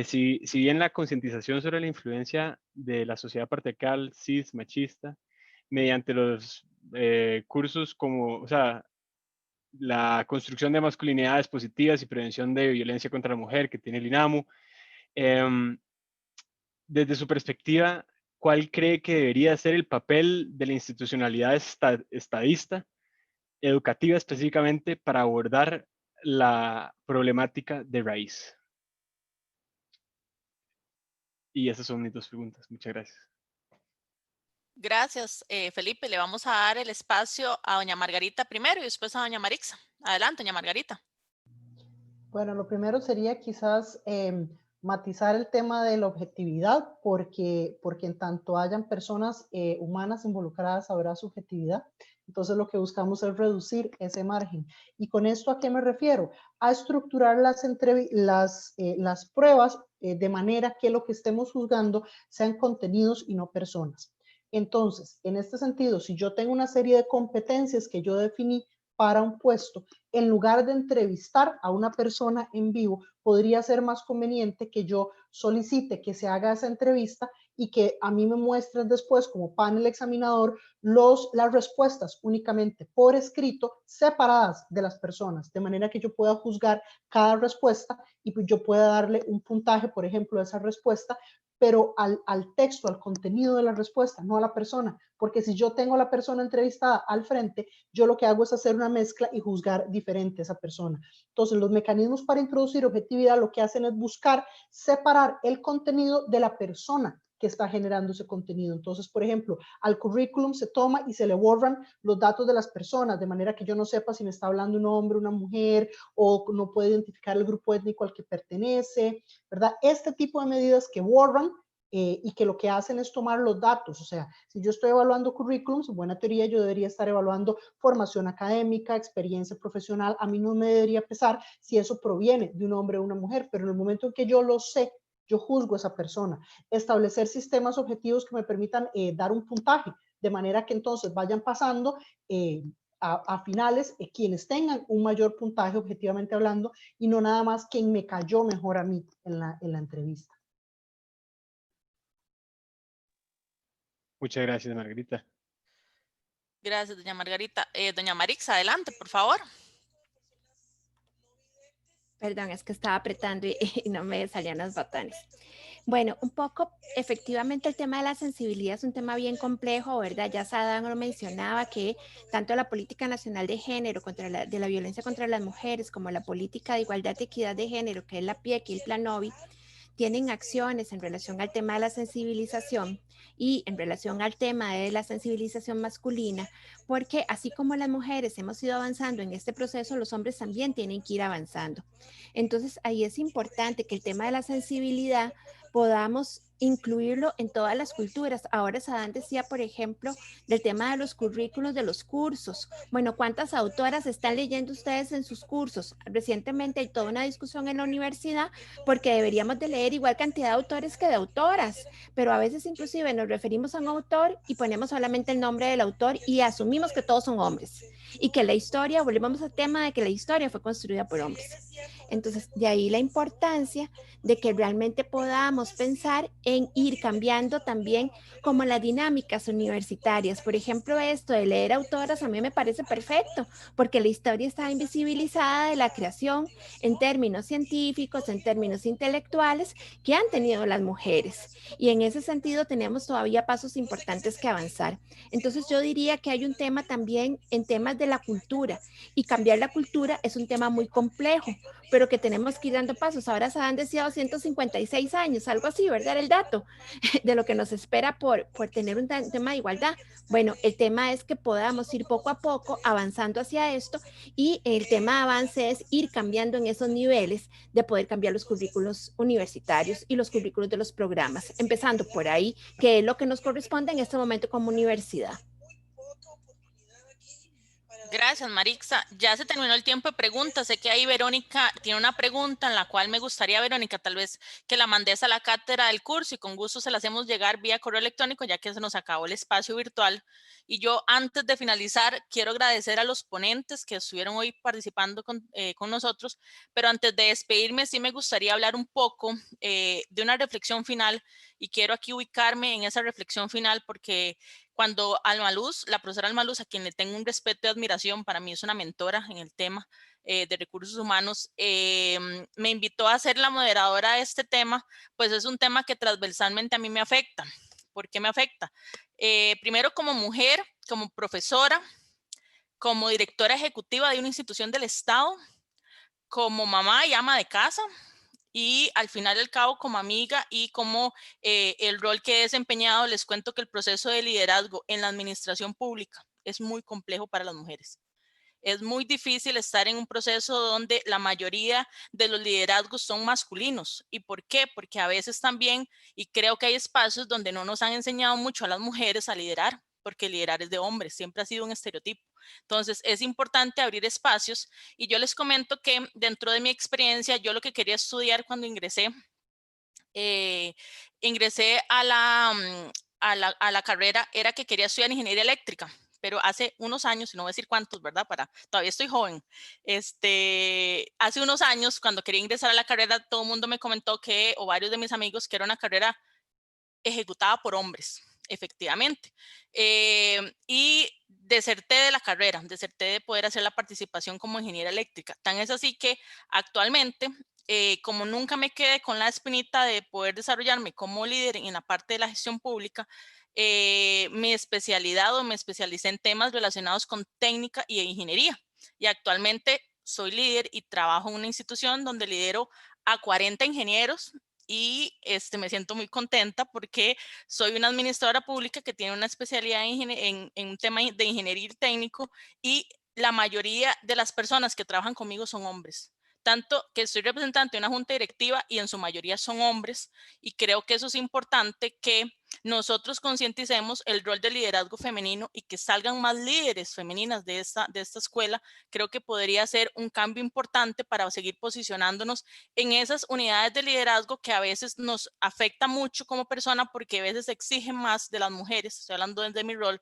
si bien la concientización sobre la influencia de la sociedad patriarcal, cis, machista, mediante los cursos como, o sea, la construcción de masculinidades positivas y prevención de violencia contra la mujer que tiene el INAMU, desde su perspectiva, ¿cuál cree que debería ser el papel de la institucionalidad estadista, educativa específicamente, para abordar la problemática de raíz? Y esas son mis dos preguntas. Muchas gracias. Gracias, Felipe. Le vamos a dar el espacio a doña Margarita primero y después a doña Marixa. Adelante, doña Margarita. Bueno, lo primero sería quizás matizar el tema de la objetividad, porque en tanto hayan personas humanas involucradas habrá subjetividad. Entonces lo que buscamos es reducir ese margen. ¿Y con esto a qué me refiero? A estructurar las pruebas de manera que lo que estemos juzgando sean contenidos y no personas. Entonces, en este sentido, si yo tengo una serie de competencias que yo definí para un puesto, en lugar de entrevistar a una persona en vivo, podría ser más conveniente que yo solicite que se haga esa entrevista y que a mí me muestres después como panel examinador las respuestas únicamente por escrito, separadas de las personas, de manera que yo pueda juzgar cada respuesta y pues yo pueda darle un puntaje, por ejemplo, a esa respuesta, pero al texto, al contenido de la respuesta, no a la persona, porque si yo tengo a la persona entrevistada al frente, yo lo que hago es hacer una mezcla y juzgar diferente a esa persona. Entonces, los mecanismos para introducir objetividad lo que hacen es buscar separar el contenido de la persona que está generando ese contenido. Entonces, por ejemplo, al currículum se toma y se le borran los datos de las personas, de manera que yo no sepa si me está hablando un hombre, una mujer, o no puede identificar el grupo étnico al que pertenece, ¿verdad? Este tipo de medidas que borran y que lo que hacen es tomar los datos. O sea, si yo estoy evaluando currículums, en buena teoría yo debería estar evaluando formación académica, experiencia profesional. A mí no me debería pesar si eso proviene de un hombre o una mujer, pero en el momento en que yo lo sé, yo juzgo a esa persona. Establecer sistemas objetivos que me permitan dar un puntaje, de manera que entonces vayan pasando a finales quienes tengan un mayor puntaje objetivamente hablando y no nada más quien me cayó mejor a mí en la entrevista. Muchas gracias, Margarita. Gracias, doña Margarita. Doña Marix, adelante, por favor. Perdón, es que estaba apretando y no me salían los botones. Bueno, un poco, efectivamente el tema de la sensibilidad es un tema bien complejo, ¿verdad? Ya Sadam lo mencionaba que tanto la política nacional de género de la violencia contra las mujeres como la política de igualdad y equidad de género, que es la PIEC y el Plan OVI, tienen acciones en relación al tema de la sensibilización y en relación al tema de la sensibilización masculina, porque así como las mujeres hemos ido avanzando en este proceso, los hombres también tienen que ir avanzando. Entonces, ahí es importante que el tema de la sensibilidad podamos incluirlo en todas las culturas. Ahora Sadam decía, por ejemplo, del tema de los currículos de los cursos. Bueno, ¿cuántas autoras están leyendo ustedes en sus cursos? Recientemente hay toda una discusión en la universidad porque deberíamos de leer igual cantidad de autores que de autoras, pero a veces inclusive nos referimos a un autor y ponemos solamente el nombre del autor y asumimos que todos son hombres y que la historia, volvemos al tema de que la historia fue construida por hombres. Entonces, de ahí la importancia de que realmente podamos pensar en ir cambiando también como las dinámicas universitarias. Por ejemplo, esto de leer autoras a mí me parece perfecto, porque la historia está invisibilizada de la creación en términos científicos, en términos intelectuales que han tenido las mujeres. Y en ese sentido tenemos todavía pasos importantes que avanzar. Entonces yo diría que hay un tema también en temas de la cultura, y cambiar la cultura es un tema muy complejo, pero que tenemos que ir dando pasos. Ahora Sadam decía 256 años, algo así, ¿verdad? El dato de lo que nos espera por tener un tema de igualdad. Bueno, el tema es que podamos ir poco a poco avanzando hacia esto, y el tema de avance es ir cambiando en esos niveles de poder cambiar los currículos universitarios y los currículos de los programas, empezando por ahí, que es lo que nos corresponde en este momento como universidad. Gracias, Marixa. Ya se terminó el tiempo de preguntas. Sé que ahí Verónica tiene una pregunta en la cual me gustaría, Verónica, tal vez que la mandes a la cátedra del curso y con gusto se la hacemos llegar vía correo electrónico, ya que se nos acabó el espacio virtual. Y yo, antes de finalizar, quiero agradecer a los ponentes que estuvieron hoy participando con nosotros, pero antes de despedirme, sí me gustaría hablar un poco de una reflexión final, y quiero aquí ubicarme en esa reflexión final porque cuando Alma Luz, la profesora Alma Luz, a quien le tengo un respeto y admiración, para mí es una mentora en el tema de recursos humanos, me invitó a ser la moderadora de este tema, pues es un tema que transversalmente a mí me afecta. ¿Por qué me afecta? Primero, como mujer, como profesora, como directora ejecutiva de una institución del Estado, como mamá y ama de casa, y al final del cabo como amiga y como el rol que he desempeñado. Les cuento que el proceso de liderazgo en la administración pública es muy complejo para las mujeres. Es muy difícil estar en un proceso donde la mayoría de los liderazgos son masculinos. ¿Y por qué? Porque a veces también, y creo que hay espacios donde no nos han enseñado mucho a las mujeres a liderar, porque liderar es de hombres, siempre ha sido un estereotipo. Entonces es importante abrir espacios, y yo les comento que dentro de mi experiencia, yo lo que quería estudiar cuando ingresé a la carrera era que quería estudiar ingeniería eléctrica, pero hace unos años, y no voy a decir cuántos, ¿verdad? Todavía estoy joven. Hace unos años, cuando quería ingresar a la carrera, todo el mundo me comentó que, o varios de mis amigos, que era una carrera ejecutada por hombres, efectivamente. Y deserté de la carrera, deserté de poder hacer la participación como ingeniera eléctrica. Tan es así que actualmente, como nunca me quedé con la espinita de poder desarrollarme como líder en la parte de la gestión pública, mi especialidad o me especialicé en temas relacionados con técnica y ingeniería. Y actualmente soy líder y trabajo en una institución donde lidero a 40 ingenieros y me siento muy contenta porque soy una administradora pública que tiene una especialidad en un tema de ingeniería técnico y la mayoría de las personas que trabajan conmigo son hombres. Tanto que soy representante de una junta directiva y en su mayoría son hombres y creo que eso es importante que nosotros concienticemos el rol del liderazgo femenino y que salgan más líderes femeninas de esta escuela. Creo que podría ser un cambio importante para seguir posicionándonos en esas unidades de liderazgo que a veces nos afecta mucho como persona porque a veces exigen más de las mujeres, estoy hablando desde mi rol,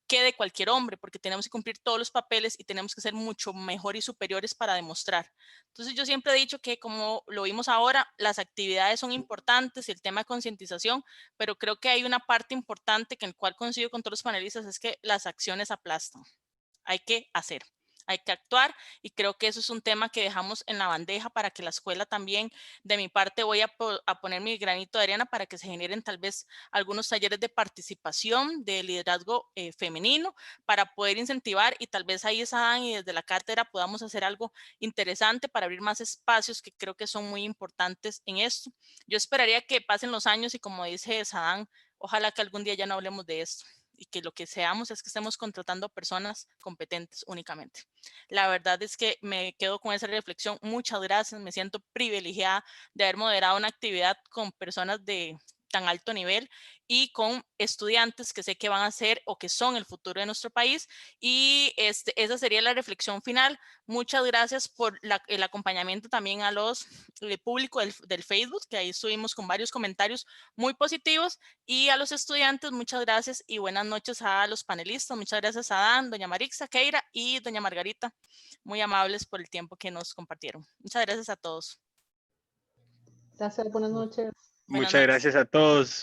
que de cualquier hombre, porque tenemos que cumplir todos los papeles y tenemos que ser mucho mejor y superiores para demostrar. Entonces yo siempre he dicho que como lo vimos ahora, las actividades son importantes y el tema de concientización, pero creo que hay una parte importante que en el cual coincido con todos los panelistas, es que las acciones aplastan. Hay que hacer, hay que actuar y creo que eso es un tema que dejamos en la bandeja para que la escuela también, de mi parte voy a poner mi granito de arena para que se generen tal vez algunos talleres de participación, de liderazgo femenino para poder incentivar y tal vez ahí Sadán y desde la cátedra podamos hacer algo interesante para abrir más espacios que creo que son muy importantes en esto. Yo esperaría que pasen los años y como dice Sadán, ojalá que algún día ya no hablemos de esto y que lo que seamos es que estemos contratando personas competentes únicamente. La verdad es que me quedo con esa reflexión. Muchas gracias. Me siento privilegiada de haber moderado una actividad con personas de tan alto nivel y con estudiantes que sé que van a ser o que son el futuro de nuestro país. Y esa sería la reflexión final. Muchas gracias por el acompañamiento también a los público del Facebook, que ahí estuvimos con varios comentarios muy positivos. Y a los estudiantes, muchas gracias y buenas noches a los panelistas. Muchas gracias a Dan, doña Marixa, Keira y doña Margarita. Muy amables por el tiempo que nos compartieron. Muchas gracias a todos. Gracias, buenas noches. Buenas Muchas noches. gracias a todos.